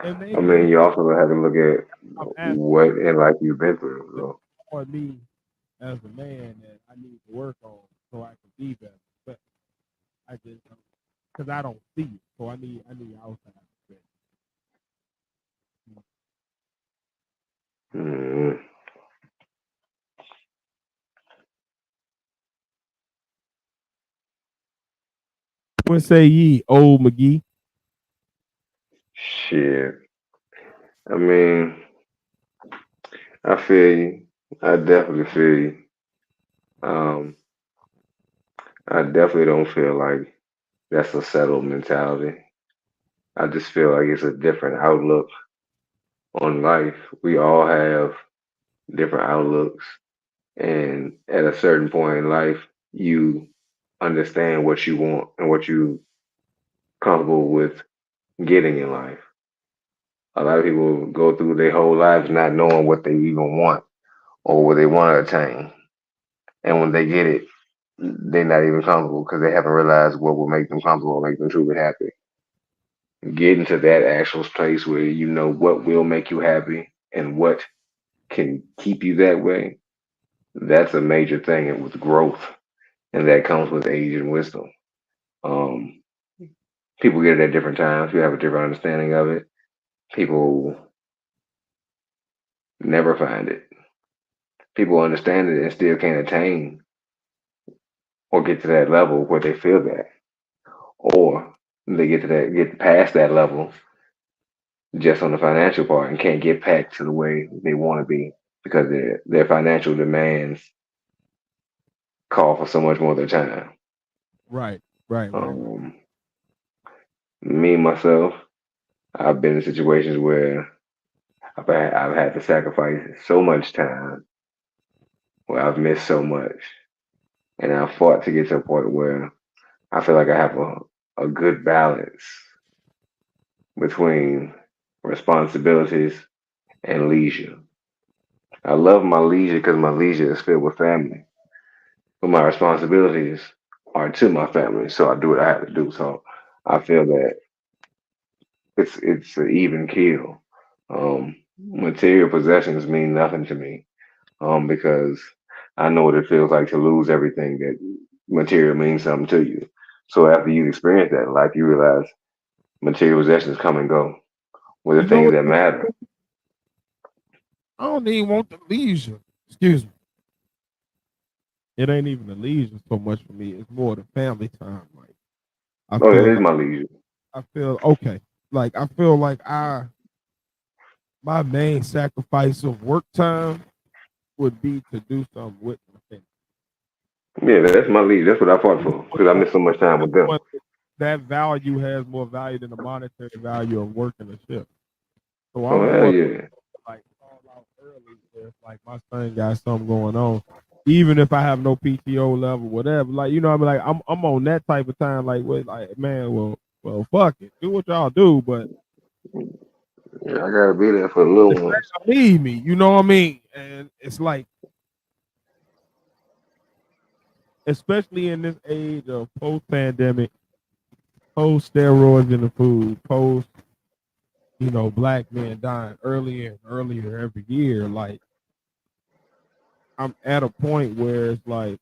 and I maybe mean, you also have to look at I'm asking what in life you've been through. So, for me as a man that I need to work on so I can be better. But I just because I don't see it, so I need outside. mm, What say ye, old McGee? shit. I mean, I feel you. I definitely feel you. Um, I definitely don't feel like that's a settled mentality. I just feel like it's a different outlook on life. We all have different outlooks, and at a certain point in life, you understand what you want and what you comfortable with getting in life. A lot of people go through their whole lives not knowing what they even want or what they want to attain. And when they get it, they're not even comfortable because they haven't realized what will make them comfortable or make them truly happy. Getting to that actual place where you know what will make you happy and what can keep you that way, that's a major thing and with growth. And that comes with age and wisdom. Um, People get it at different times. You have a different understanding of it. People never find it. People understand it and still can't attain or get to that level where they feel that, or they get past that level just on the financial part and can't get back to the way they want to be because their financial demands call for so much more of their time. Right, right, right. Um, Me myself, I've been in situations where I've had to sacrifice so much time, where I've missed so much, and I've fought to get to a point where I feel like I have a good balance between responsibilities and leisure. I love my leisure because my leisure is filled with family, but my responsibilities are to my family, so I do what I have to do. So I feel that it's an even keel. Material possessions mean nothing to me, because I know what it feels like to lose everything that material means something to you. So after you experience that in life, you realize material possessions come and go. With You the know things what? that matter. I don't even want the leisure. Excuse me. It ain't even the leisure so much for me. It's more the family time. Like I Oh, that feel is like my leisure. I feel okay. Like I feel like my main sacrifice of work time would be to do something with my family. Yeah, that's my leisure. That's what I fought for because I miss so much time with them. But that value has more value than the monetary value of working a shift. So Oh I'm hell more yeah. like call out early if like my son got something going on. Even if I have no PTO level, whatever, like you know, I mean, like I'm on that type of time. Like, with like, man, well, fuck it, do what y'all do, but Yeah, I gotta be there for the little ones. need me, you know what I mean? And it's like, especially in this age of post pandemic, post steroids in the food, post black men dying earlier and earlier every year. Like, I'm at a point where it's like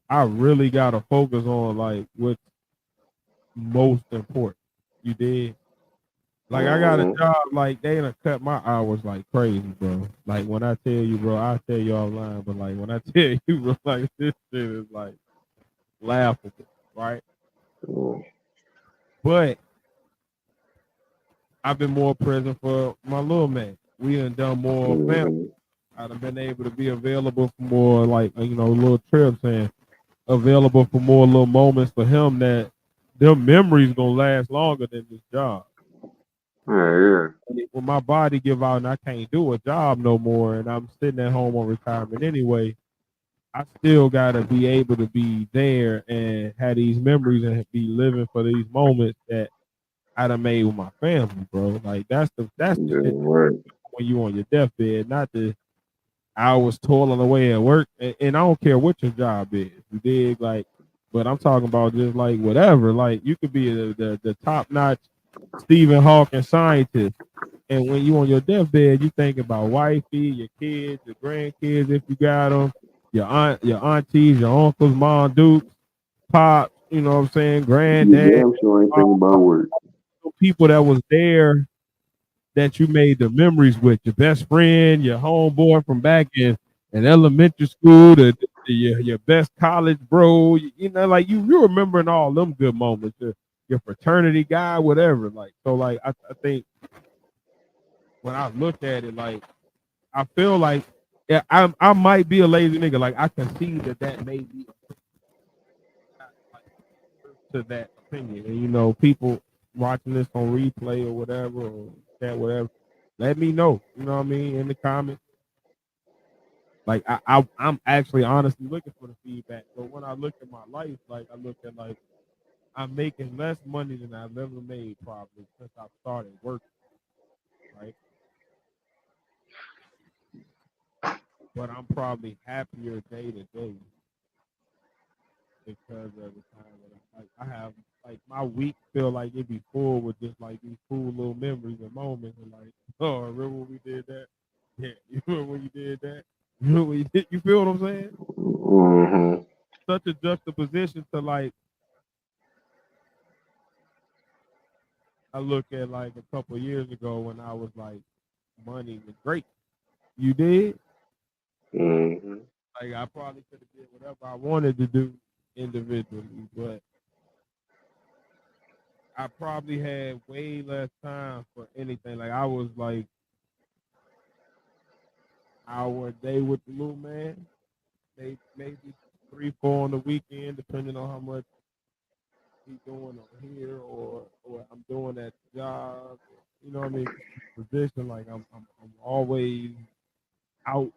I really gotta focus on like what's most important. You did. Like I got a Hmm. job, like they done cut my hours like crazy, bro. Like when I tell you, bro, I tell you offline, but like when I tell you, bro, like this shit is like laughable, right? But I've been more present for my little man. We done more family. Hmm. I've been able to be available for more like little trips and available for more little moments for him that them memories gonna last longer than this job. Yeah, yeah. When my body give out and I can't do a job no more and I'm sitting at home on retirement anyway, I still gotta be able to be there and have these memories and be living for these moments that I done made with my family, bro. Like that's the Yeah, shit right. when you on your deathbed, not the hours toiling away at work. And I don't care what your job is. You dig? Like, but I'm talking about just like whatever. Like you could be the top notch Stephen Hawking scientist. And when you on your deathbed, you think about wifey, your kids, your grandkids if you got them, your aunties, your uncles, mom, dukes, pops. You know what I'm saying? You Granddad, damn sure ain't thinking about all work. the people that was there that you made the memories with, your best friend, your homeboy from back in elementary school, your best college bro. Like you remembering all them good moments. Your fraternity guy, whatever. Like so, like I think when I look at it, like I feel like yeah, I might be a lazy nigga. Like I can see that may be like, to that opinion, and people watching this on replay or whatever or that whatever. Let me know. You know what I mean in the comments. Like I'm actually honestly looking for the feedback. So when I look at my life, like I look at like I'm making less money than I've ever made probably since I started working, right? But I'm probably happier day to day because of the time that I have like my week feel like it be full with just like these cool little memories and moments and like, oh, remember when we did that? Yeah, you remember when you did that? You know when you did, you feel what I'm saying? Hmm. Such a juxtaposition to like I look at like a couple of years ago when I was like money was great. You did? Hmm. Like I probably could have did whatever I wanted to do individually, but I probably had way less time for anything. Like I was like hour a day with the little man, maybe 3, 4 on the weekend, depending on how much he's doing on here or I'm doing at the job. You know what I mean? Position like I'm always out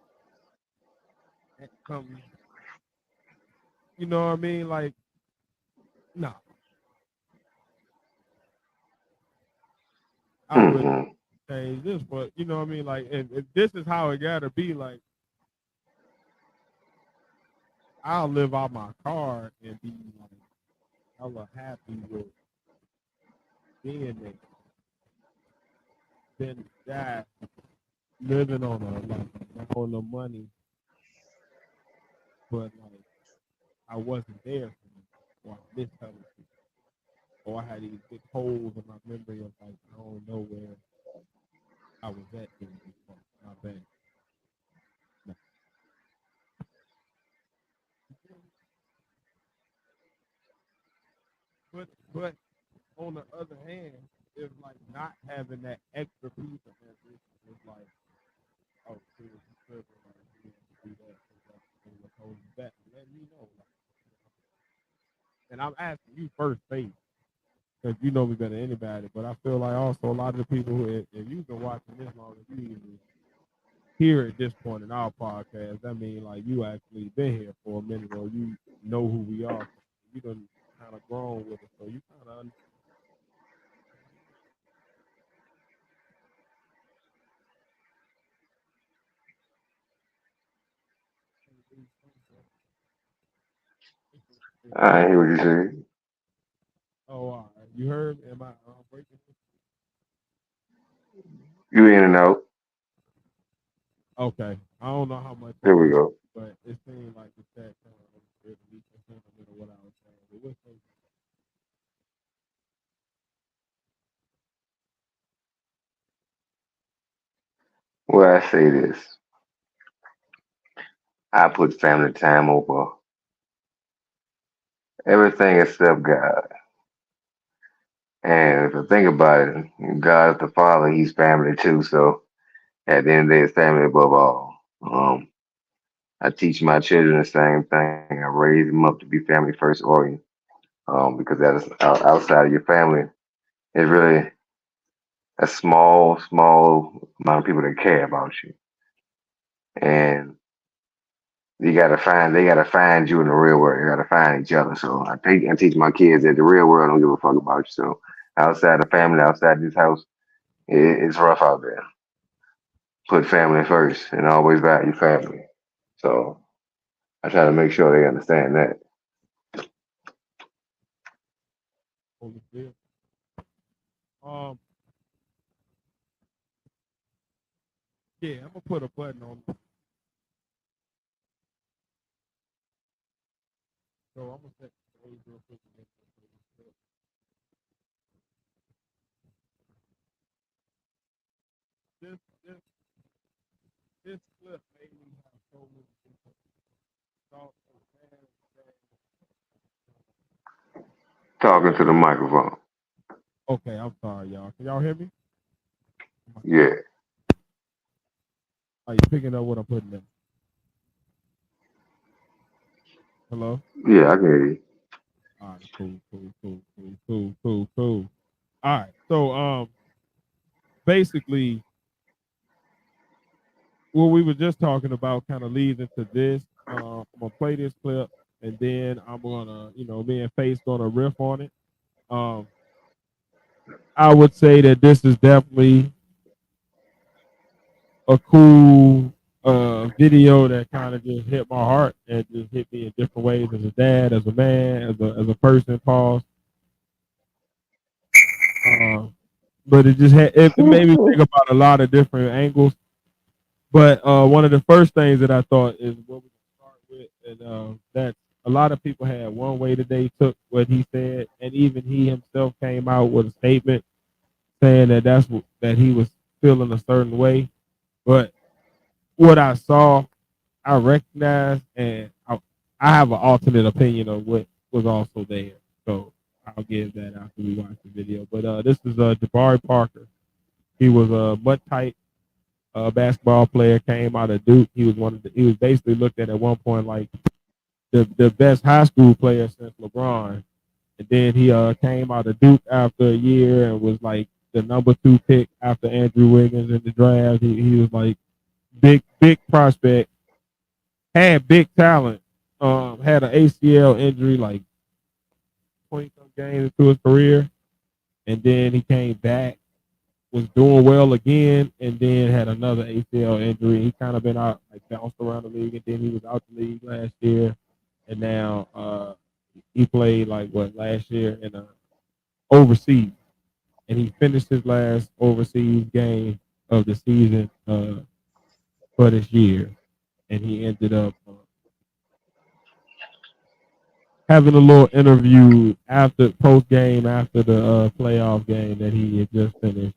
at something. You know what I mean? Like, nah. I would Hmm. change this, but you know what I mean. Like, and if this is how it gotta be, like I'll live out my car and be like hella happy with being there than that living on a like on the money, but like I wasn't there for me, or I missed hella shit, or I had these big holes in my memory of like I don't know where I was at during this part. My bad. No. But on the other hand, it's like not having that extra piece of ambition is like, oh, shit, you could like be able to do that. So that's what's holding you back. Let me know. Like, and I'm asking you first, Faith, because you know me better than anybody. But I feel like also a lot of the people who, if you've been watching this long, if you even here at this point in our podcast, I mean, like you actually been here for a minute, or you know who we are. You done kind of grown with us, so you kind of I hear what you say. Oh, all right. You heard? Am I breaking? You in and out. Okay. I don't know how much There of we this, go. but it seemed like the chat kind of at least in the middle of what I was saying. But we'll say, Well, I say this. I put family time over everything except God. And if I think about it, God is the Father, He's family too. So at the end of the day, it's family above all. I teach my children the same thing. I raise them up to be family first oriented. Because that is outside of your family, it's really a small amount of people that care about you. And they gotta find you in the real world. You gotta find each other. So I teach my kids that the real world don't give a fuck about you. So outside the family, outside this house, it's rough out there. Put family first and always value family. So I try to make sure they understand that. Holy Spirit. Um, yeah, I'm gonna put a button on. So I'm gonna set the stage real quick. This this this clip made me have so many different thoughts and plans. Talking to the microphone. Okay, I'm sorry, y'all. Can y'all hear me? Yeah, Are you picking up what I'm putting in? Hello? yeah, I can hear you. All right, cool. All right. So basically what we were just talking about kind of leads into this. I'm gonna play this clip and then I'm gonna, me and Face gonna riff on it. Um, I would say that this is definitely a cool video that kind of just hit my heart and just hit me in different ways as a dad, as a man, as a person. Pause. Uh, but it just it made me think about a lot of different angles. But one of the first things that I thought is what we can start with, and that a lot of people had one way that they took what he said, and even he himself came out with a statement saying that that he was feeling a certain way. But what I saw, I recognized, and I have an alternate opinion of what was also there. So I'll give that after we watch the video. But this is Jabari Parker. He was a mud tight basketball player, came out of Duke. He was he was basically looked at one point like the best high school player since LeBron. And then he came out of Duke after a year and was like the number 2 pick after Andrew Wiggins in the draft. He was like big prospect, had big talent. Had an ACL injury like 20 some games into his career, and then he came back was doing well again, and then had another ACL injury. He kind of been out, like bounced around the league, and then he was out the league last year, and now he played like what last year in overseas, and he finished his last overseas game of the season for this year, and he ended up having a little interview after post game after the playoff game that he had just finished.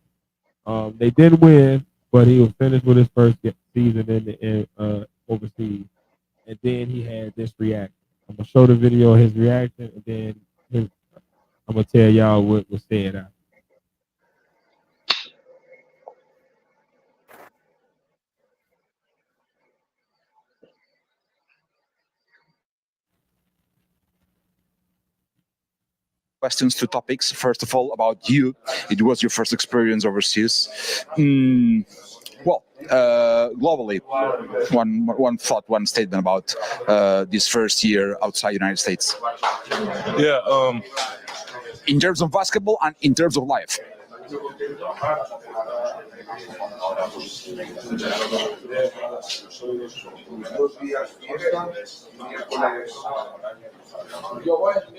They didn't win, but he was finished with his first season in overseas, and then he had this reaction. I'm gonna show the video of his reaction, and then I'm gonna tell y'all what was said after. Questions, two topics. First of all, about you. It was your first experience overseas. Well, globally, one thought, one statement about this first year outside United States. Yeah, In terms of basketball and in terms of life.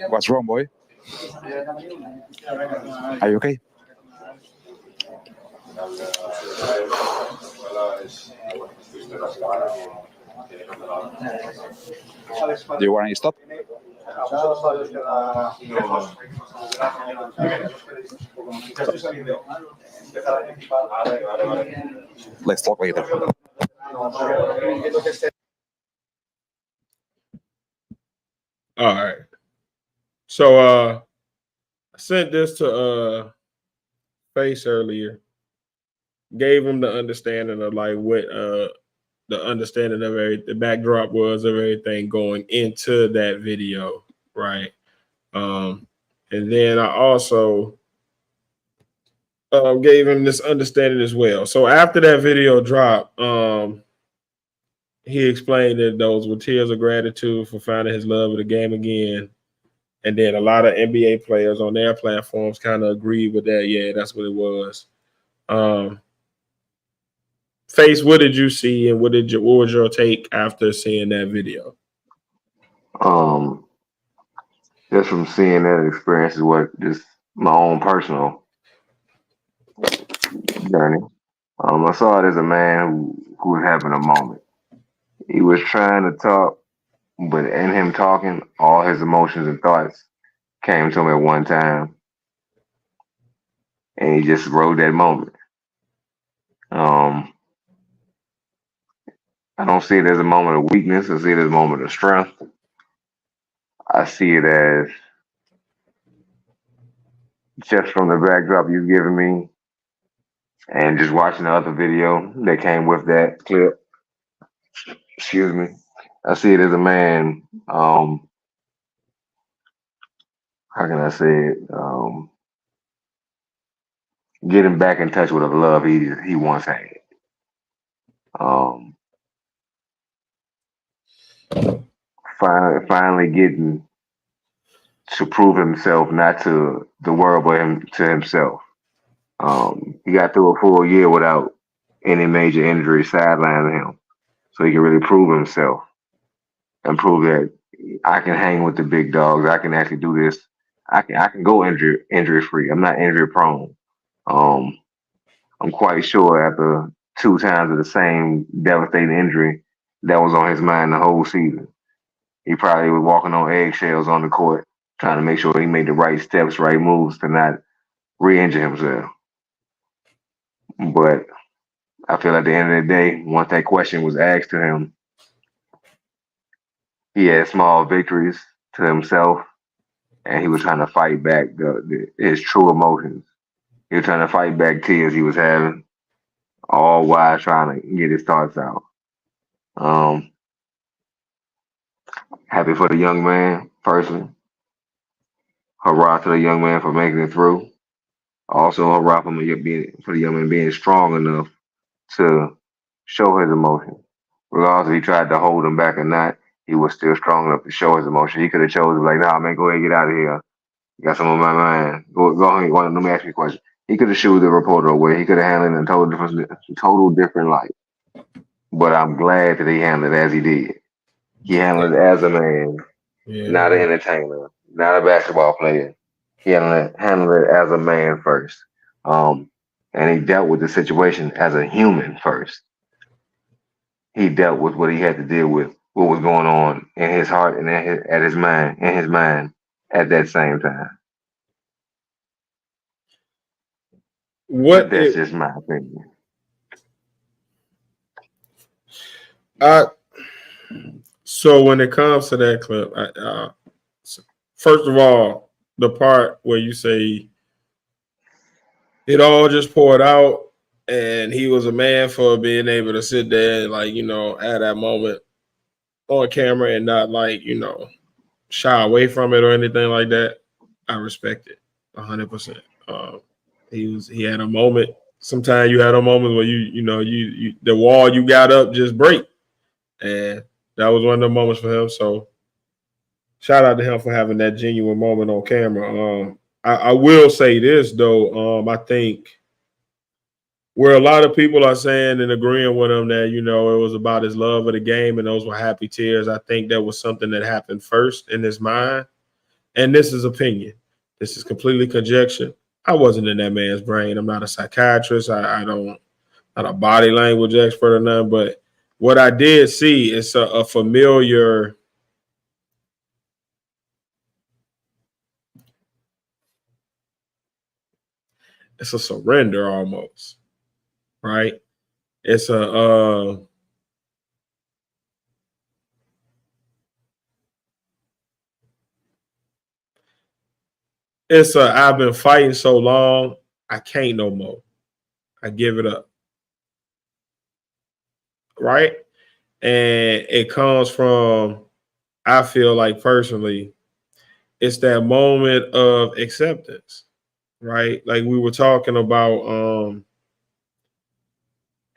What's wrong, boy? Are you okay? Do you want to stop? Let's talk later. All right. So I sent this to Phace earlier. Gave him the understanding of like what the understanding of the backdrop was of everything going into that video, right? And then I also gave him this understanding as well. So after that video dropped, he explained that those were tears of gratitude for finding his love of the game again. And then a lot of NBA players on their platforms kind of agreed with that. Yeah, that's what it was. Phace, what did you see, and what was your take after seeing that video? Just from seeing that experience is what just my own personal journey. I saw it as a man who was having a moment. He was trying to talk, but in him talking, all his emotions and thoughts came to him at one time, and he just rode that moment. I don't see it as a moment of weakness. I see it as a moment of strength. I see it as just from the backdrop you've given me and just watching the other video that came with that clip. Excuse me. I see it as a man, how can I say it? Getting back in touch with the love he once had. Finally getting to prove himself, not to the world, but to himself. He got through a full year without any major injury sidelining him, so he can really prove himself and prove that I can hang with the big dogs. I can actually do this. I can go injury free. I'm not injury prone. I'm quite sure after 2 times of the same devastating injury that was on his mind the whole season, he probably was walking on eggshells on the court, trying to make sure he made the right steps, right moves to not re-injure himself. But I feel at the end of the day, once that question was asked to him, he had small victories to himself, and he was trying to fight back his true emotions. He was trying to fight back tears he was having, all while trying to get his thoughts out. Happy for the young man, personally. Hurrah to the young man for making it through. Also, hurrah for the young man being strong enough to show his emotion. Regardless if he tried to hold him back or not, he was still strong enough to show his emotion. He could have chosen like, nah, man, go ahead, get out of here. You got something on my mind. Go ahead. Let me ask you a question. He could have shooed the reporter away. He could have handled it in a total different light. But I'm glad that he handled it as he did. He handled it as a man, Yeah, not an entertainer, not a basketball player. He handled it as a man first. Um, and he dealt with the situation as a human first. He dealt with what he had to deal with, what was going on in his heart and at his mind, in his mind at that same time. But What that's it just my opinion. I so when it comes to that clip, first of all, the part where you say it all just poured out, and he was a man for being able to sit there and at that moment on camera and not shy away from it or anything like that. I respect it 100%. He had a moment. Sometimes you had a moment where you the wall you got up just break, and that was one of the moments for him. So shout out to him for having that genuine moment on camera. I will say this though. I think where a lot of people are saying and agreeing with him that it was about his love of the game and those were happy tears. I think that was something that happened first in his mind. And this is opinion. This is completely conjecture. I wasn't in that man's brain. I'm not a psychiatrist. I don't not a body language expert or nothing. But what I did see is a familiar. It's a surrender almost, right? It's I've been fighting so long, I can't no more. I give it up. Right? And it comes from, I feel like personally, it's that moment of acceptance, right? Like we were talking about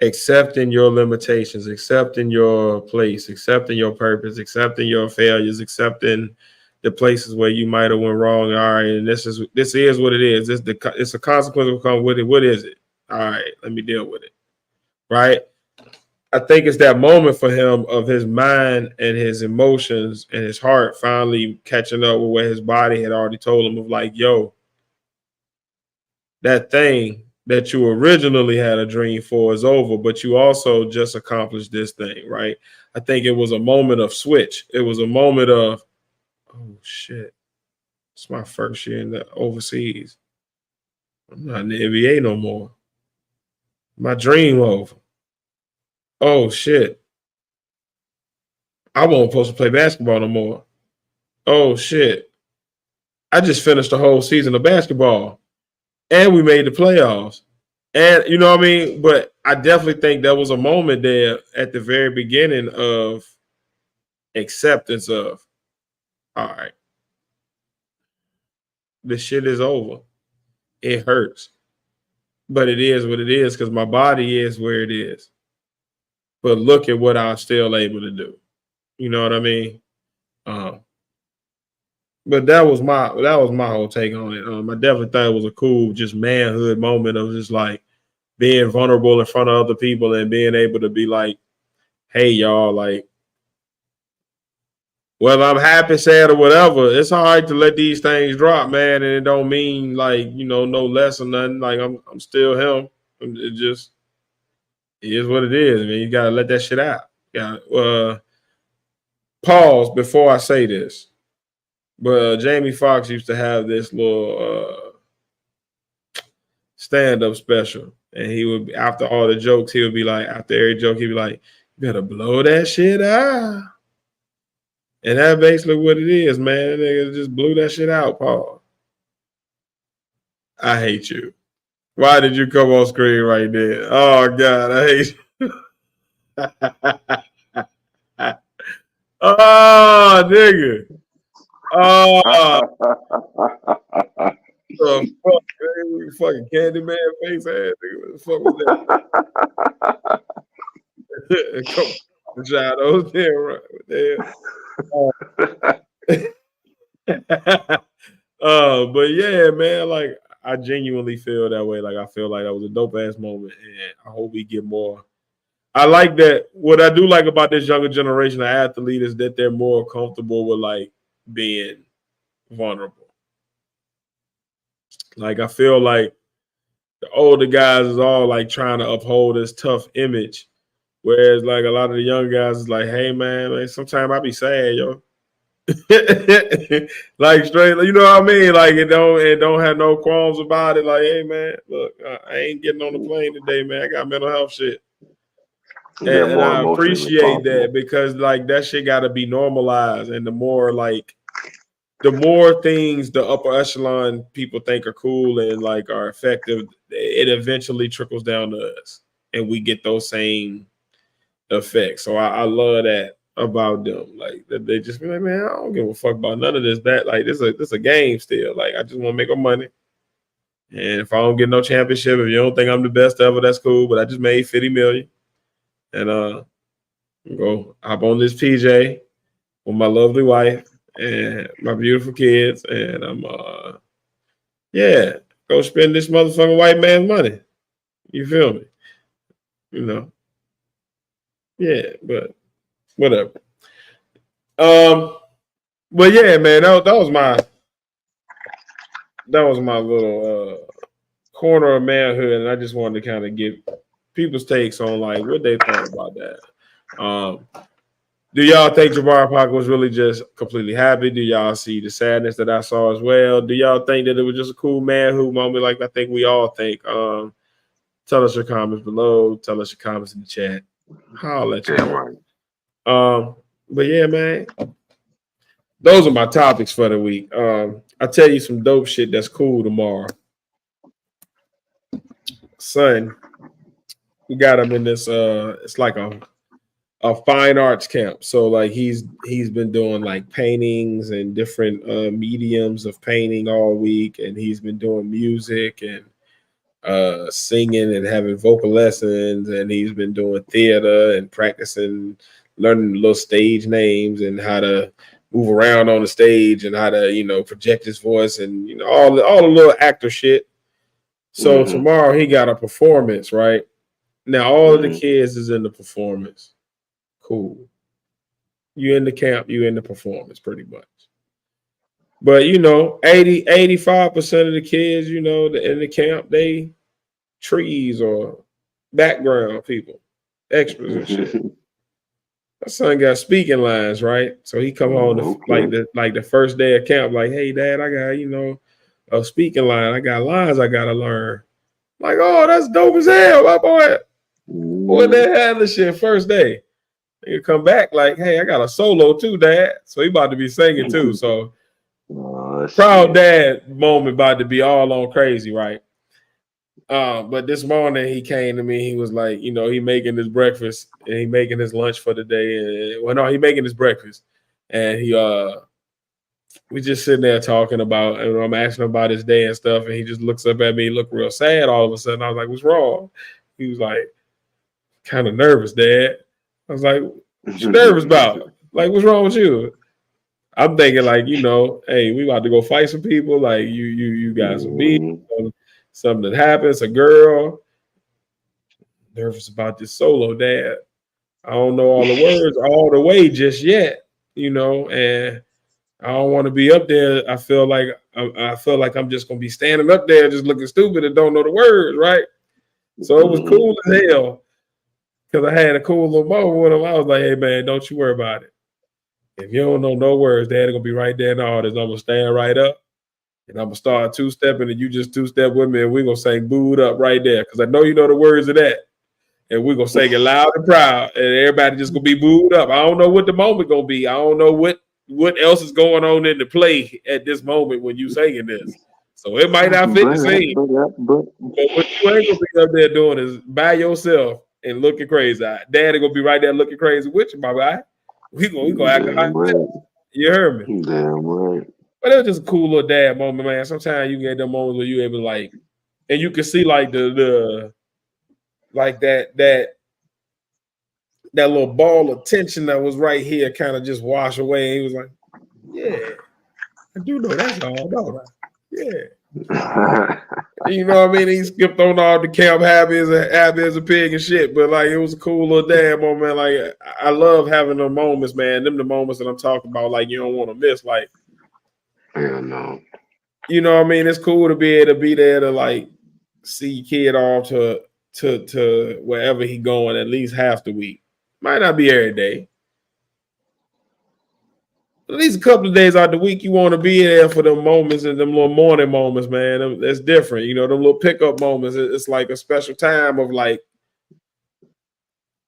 accepting your limitations, accepting your place, accepting your purpose, accepting your failures, accepting the places where you might have went wrong. All right, and this is what it is. It's a consequence will come with it. What is it? All right, let me deal with it. Right? I think it's that moment for him of his mind and his emotions and his heart finally catching up with what his body had already told him of like, yo, that thing that you originally had a dream for is over, but you also just accomplished this thing, right? I think it was a moment of switch. It was a moment of, oh shit, it's my first year in the overseas. I'm not in the NBA no more. My dream over. Oh shit. I won't supposed to play basketball no more. Oh shit. I just finished the whole season of basketball and we made the playoffs. And you know what I mean? But I definitely think there was a moment there at the very beginning of acceptance of, all right, this shit is over. It hurts. But it is what it is because my body is where it is. But look at what I'm still able to do. You know what I mean? But that was my whole take on it. I definitely thought it was a cool, just manhood moment of just like being vulnerable in front of other people and being able to be like, hey, y'all, like, whether I'm happy, sad, or whatever, it's all right to let these things drop, man. And it don't mean like, no less or nothing. Like I'm still him. It just is what it is, man. You gotta let that shit out. Yeah. Pause before I say this. But Jamie Foxx used to have this little stand-up special. And he would, after all the jokes, he would be like, after every joke, he'd be like, you better blow that shit out. And that's basically what it is, man. Nigga just blew that shit out, Paul. I hate you. Why did you come on screen right there? Oh, God, I hate you. Oh, nigga. Oh, the fuck, man. Fucking Candyman face ass nigga. What the fuck was that? Come on, Shadows there, right there. But yeah, man, like I genuinely feel that way. Like I feel like that was a dope ass moment, and I hope we get more. I like that. What I do like about this younger generation of athlete is that they're more comfortable with like being vulnerable. Like I feel like the older guys is all like trying to uphold this tough image, whereas like a lot of the young guys is like, hey man, sometimes I be sad, yo. Like straight, you know what I mean? Like it don't have no qualms about it. Like, hey man, look, I ain't getting on the plane today, man. I got mental health shit. They're And more I emotionally appreciate that responsible. because like that shit got to be normalized, and the more things the upper echelon people think are cool and like are effective, it eventually trickles down to us, and we get those same effects. So I love that about them. Like that they just be like, man, I don't give a fuck about none of this. That like this a game still. Like I just want to make my money. And if I don't get no championship, if you don't think I'm the best ever, that's cool. But I just made 50 million. And go hop on this PJ with my lovely wife and my beautiful kids, and I'm go spend this motherfucking white man's money. You feel me? You know. Yeah, but whatever. But yeah, man, that was my little corner of manhood, and I just wanted to kind of get people's takes on like what they thought about that. Do y'all think Jabari Parker was really just completely happy? Do y'all see the sadness that I saw as well? Do y'all think that it was just a cool manhood moment like I think we all think? Tell us your comments below. Tell us your comments in the chat. I'll let you know. Right. But yeah, man, those are my topics for the week. I'll tell you some dope shit that's cool tomorrow. Son, we got him in this it's like a fine arts camp. So like he's been doing like paintings and different mediums of painting all week, and he's been doing music and singing and having vocal lessons, and he's been doing theater and practicing learning little stage names and how to move around on the stage and how to project his voice and all the little actor shit. So tomorrow he got a performance, right? Now all of the kids is in the performance. Cool. You in the camp, you in the performance pretty much. But 85% of the kids, in the camp, they trees or background people, extras and shit. My son got speaking lines, right? So he come home the first day of camp, like, hey dad, I got, a speaking line. I got lines I gotta learn. Like, oh, that's dope as hell, my boy. What the hell this shit first day? He'll come back like, hey, I got a solo too, dad. So he about to be singing too. So proud dad moment about to be all on crazy, right? But this morning he came to me. He was like, he making his breakfast and he making his lunch for the day. And he making his breakfast. And we just sitting there talking about, and I'm asking him about his day and stuff. And he just looks up at me, look real sad all of a sudden. I was like, what's wrong? He was like, kind of nervous, dad. I was like, what you nervous about? Like, what's wrong with you? I'm thinking like, hey, we about to go fight some people. Like you got some beef, something that happens, a girl. Nervous about this solo, dad. I don't know all the words all the way just yet, and I don't want to be up there. I feel like I'm just gonna be standing up there just looking stupid and don't know the words, right? So it was cool as hell. Because I had a cool little moment with him. I was like, hey, man, don't you worry about it. If you don't know no words, Dad's going to be right there in the audience. I'm going to stand right up, and I'm going to start two-stepping, and you just two-step with me, and we're going to sing booed up right there because I know you know the words of that. And we're going to sing it loud and proud, and everybody just going to be booed up. I don't know what the moment going to be. I don't know what else is going on in the play at this moment when you singing this. So it might not fit the scene. But what you ain't going to be up there doing is by yourself and looking crazy. Daddy gonna be right there looking crazy with you, my guy. We gonna act like you heard me. Damn right. But it was just a cool little dad moment, man. Sometimes you get them moments where you able to like, and you can see like the like that little ball of tension that was right here kind of just wash away. And he was like, yeah, I do know that's all, don't I? Yeah. You know what I mean? He skipped on all the camp happy as a pig and shit. But like it was a cool little dad moment. Like I love having the moments, man. Them the moments that I'm talking about, like you don't want to miss. Like, Hell no. you know what I mean? It's cool to be able to be there to like see your kid off to wherever he going at least half the week. Might not be every day. At least a couple of days out the week, you want to be there for them moments and them little morning moments, man. That's different. You know, them little pickup moments. It's like a special time of like,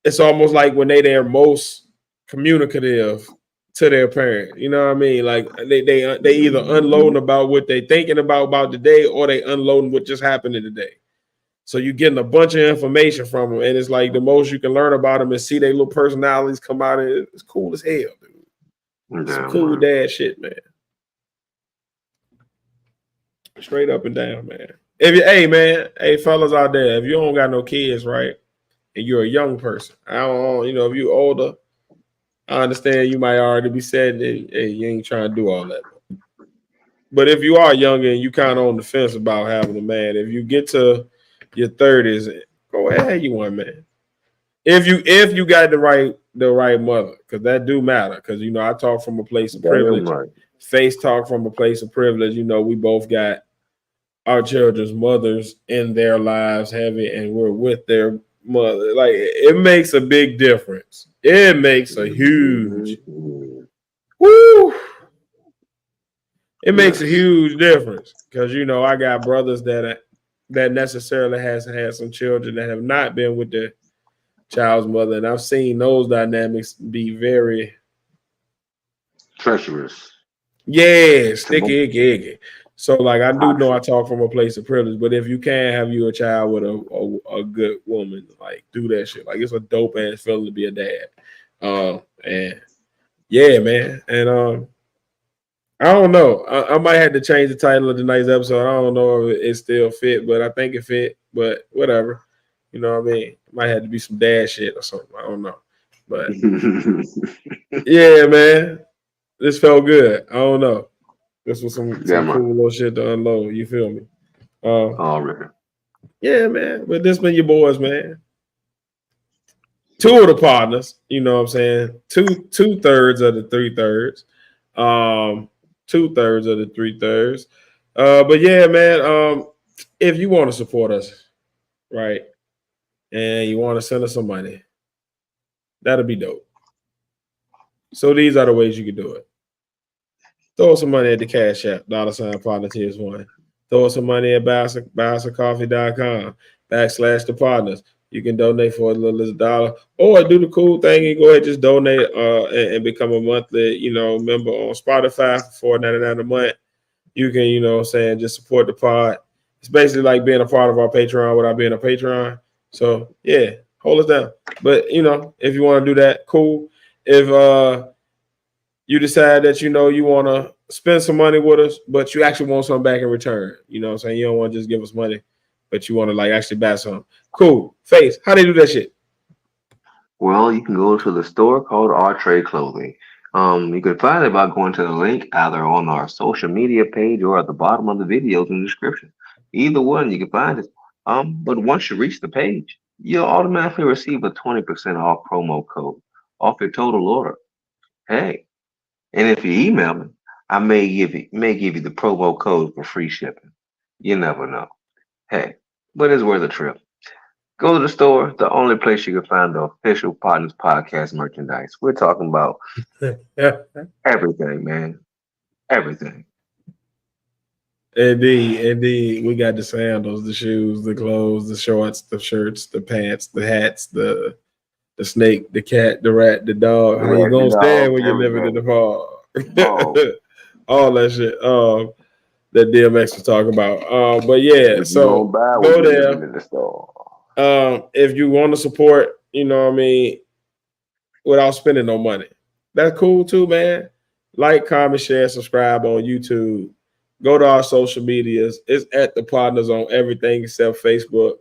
it's almost like when they're most communicative to their parent. You know what I mean? Like they either unloading about what they thinking about the day or they unloading what just happened in the day. So you're getting a bunch of information from them. And it's like the most you can learn about them and see their little personalities come out. And it's cool as hell, dude. Some cool dad shit, man. Straight up and down, man. Hey, fellas out there, if you don't got no kids, right, and you're a young person, I don't, if you're older, I understand you might already be saying, hey, you ain't trying to do all that. But if you are younger and you kind of on the fence about having a man, if you get to your 30s, go ahead, have you one, man. If you got the right mother, because that do matter. Because I talk from a place of privilege. Right. Phace talk from a place of privilege. We both got our children's mothers in their lives heavy, and we're with their mother. Like it makes a big difference. It makes a huge woo. It makes a huge difference because I got brothers that necessarily has had some children that have not been with their child's mother, and I've seen those dynamics be very treacherous. Yeah, sticky, icky. So, like, I do know I talk from a place of privilege, but if you can have you a child with a good woman, like, do that shit. Like, it's a dope ass feeling to be a dad. And yeah, man. And I don't know. I might have to change the title of tonight's episode. I don't know if it still fit, but I think it fit. But whatever. You know what I mean? It might have to be some dad shit or something. I don't know. But yeah, man. This felt good. I don't know. This was some cool little shit to unload. You feel me? Already. Yeah, man. But this been your boys, man. Two of the partners, you know what I'm saying? Two-thirds of the 3/3. 2/3 of the 3/3. But yeah, man. If you want to support us, right, and you want to send us some money, that'll be dope. So these are the ways you can do it. Throw some money at the Cash App, $partner tiers 1. Throw some money at buyusacoffee.com/the partners. You can donate for as little as $1. Or do the cool thing and go ahead and just donate and become a monthly, member on Spotify for $4.99 a month. You can, just support the pod. It's basically like being a part of our Patreon without being a Patreon. So yeah, hold us down. But if you want to do that, cool. If you decide that you want to spend some money with us, but you actually want something back in return. You know what I'm saying? You don't want to just give us money, but you want to actually buy something. Cool. Phace, how do you do that shit? Well, you can go to the store called Our Trade Clothing. You can find it by going to the link either on our social media page or at the bottom of the videos in the description. Either one, you can find it. But once you reach the page, you'll automatically receive a 20% off promo code off your total order. Hey. And if you email me, I may give you the promo code for free shipping. You never know. Hey, but it's worth a trip. Go to the store, the only place you can find the official Podnas podcast merchandise. We're talking about everything, man. Everything. Indeed. We got the sandals, the shoes, the clothes, the shorts, the shirts, the pants, the hats, the snake, the cat, the rat, the dog. How you gonna stand when you're living in the park? All that shit. That DMX was talking about. But yeah, so go there. If you want to support, without spending no money, that's cool too, man. Like, comment, share, subscribe on YouTube. Go to our social medias. It's at the Podnas on everything except Facebook.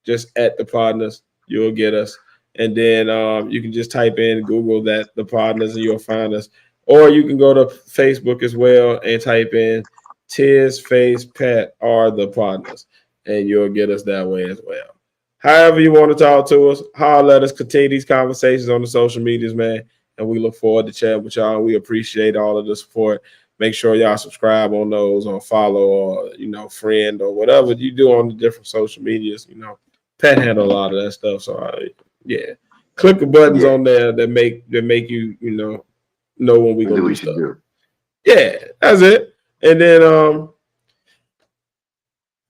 Just at the Podnas, you'll get us. And then you can just type in Google that the Podnas and you'll find us. Or you can go to Facebook as well and type in Tiz, Phace, Pat are the Podnas, and you'll get us that way as well. However you want to talk to us, let us continue these conversations on the social medias, man. And we look forward to chatting with y'all. We appreciate all of the support. Make sure y'all subscribe on those or follow or, friend or whatever you do on the different social medias. Pat handle a lot of that stuff. So, yeah. Click the buttons on there that make you, know when we're going to do stuff. Yeah, that's it. And then,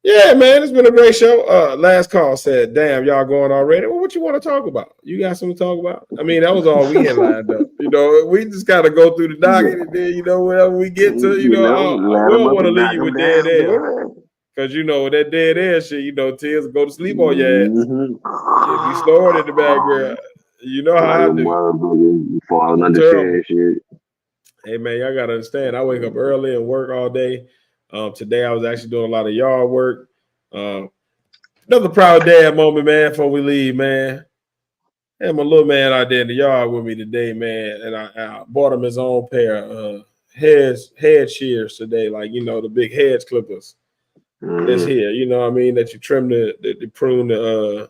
yeah, man, it's been a great show. Last call said, damn, y'all going already? Well, what you want to talk about? You got something to talk about? I mean, that was all we had lined up. We just got to go through the docket and then, whenever we get to, we don't want to leave you with dead air. Because, that dead air shit, Tiz go to sleep on your ass. If you snoring in the background, you know how I do. Falling under chair shit. Hey, man, y'all got to understand, I wake up early and work all day. Today I was actually doing a lot of yard work. Another proud dad moment, man, before we leave, man. And my little man out there in the yard with me today, man. And I bought him his own pair of head shears today, like, the big hedge clippers. That's here, that you trim the prune the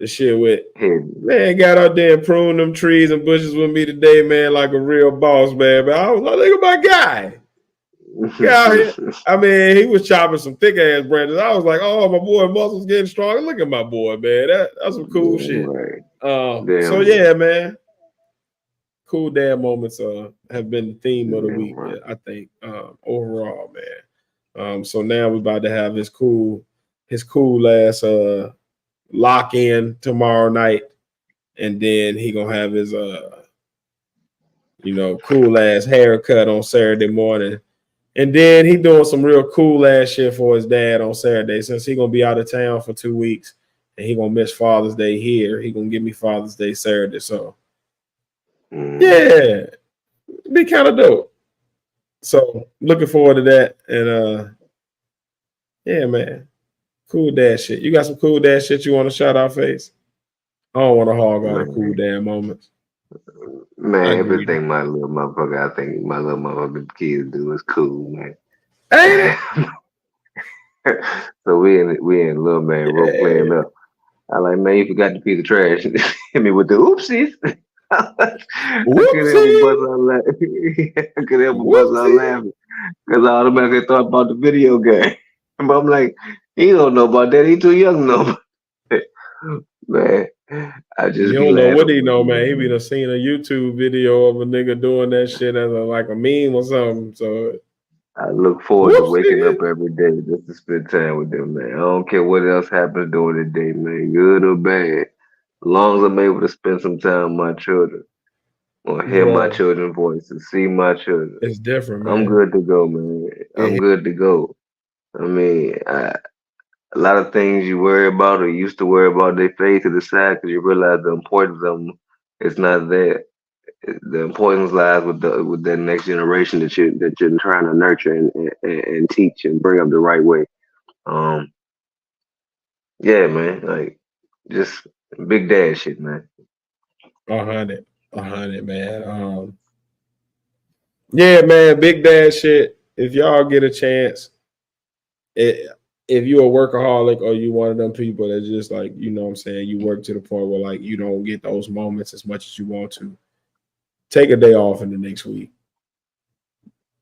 shit with. Man, got out there and pruned them trees and bushes with me today, man, like a real boss, man. But I was like, look at my guy. Yeah, I mean, he was chopping some thick ass branches. I was like, "Oh, my boy, muscles getting stronger. Look at my boy, man. That's some cool shit." Right. So yeah, man, cool dad moments have been the theme of the week. Right. I think overall, man. So now we're about to have his cool ass lock in tomorrow night, and then he gonna have his cool ass haircut on Saturday morning. And then he doing some real cool ass shit for his dad on Saturday, since he gonna be out of town for 2 weeks and he gonna miss Father's Day here. He gonna give me Father's Day Saturday. So yeah, be kind of dope. So looking forward to that. And yeah, man, cool dad shit. You got some cool dad shit you want to shout out, Phace? I don't want to hog all the cool dad moments. Man, everything my little motherfucker, I think my little motherfucking kids do is cool, man. Ain't it? So we in little man role playing up. I like, man, you forgot to piece of trash. Hit me with the oopsies. I couldn't help but bust out laughing because I automatically thought about the video game. But I'm like, he don't know about that. He too young to know. Man, I just you don't know what he know, man. He be done seen a YouTube video of a nigga doing that shit as like a meme or something. So I look forward to waking up every day just to spend time with them, man. I don't care what else happens during the day, man, good or bad. As long as I'm able to spend some time with my children or hear my children's voices, see my children. It's different, man. I'm good to go, man. I'm good to go. I mean, a lot of things you worry about or used to worry about, they fade to the side because you realize the importance of them is not there. The importance lies with the next generation that you're trying to nurture and teach and bring up the right way. Yeah, man, like just big dad shit, man. 100, man. Yeah, man, big dad shit. If y'all get a chance, if you're a workaholic or you one of them people that just like, what I'm saying, you work to the point where like you don't get those moments as much as you want to, take a day off in the next week.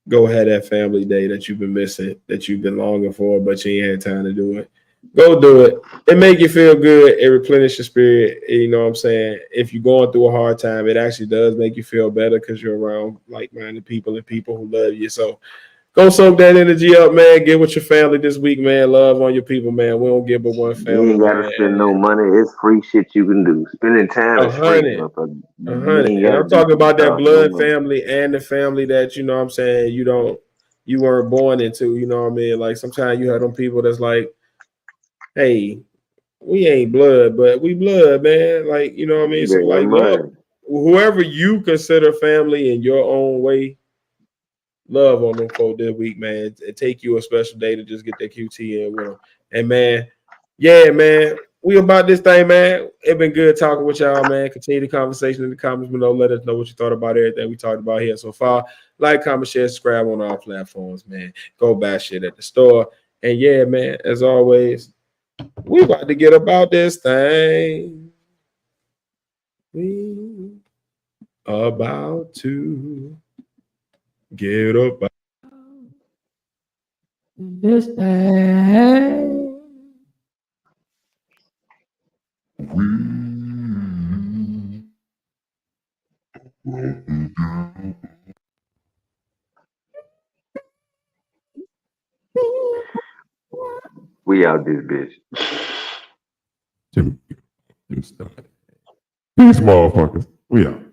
Go have that family day that you've been missing, that you've been longing for, but you ain't had time to do it. Go do it. It make you feel good. It replenish your spirit. You know what I'm saying? If you're going through a hard time, it actually does make you feel better because you're around like-minded people and people who love you. So go soak that energy up, man. Get with your family this week, man. Love on your people, man. We don't give but one family. You ain't gotta spend no money. It's free shit you can do. Spending time is free. 100. And I'm talking about that blood family and the family that, you know what I'm saying, you weren't born into, you know what I mean? Like sometimes you have them people that's like, hey, we ain't blood, but we blood, man. Like, you know what I mean? So like, love, whoever you consider family in your own way, love on them folk this week, man. It take you a special day to just get that QT in with them. And man, yeah, man, we about this thing, man. It been good talking with y'all, man. Continue the conversation in the comments below. Let us know what you thought about everything we talked about here so far. Like, comment, share, subscribe on all platforms, man. Go buy shit at the store. And yeah, man, as always, we about to get about this thing. We about to get about this thing. We out this bitch. Peace, motherfuckers. We out.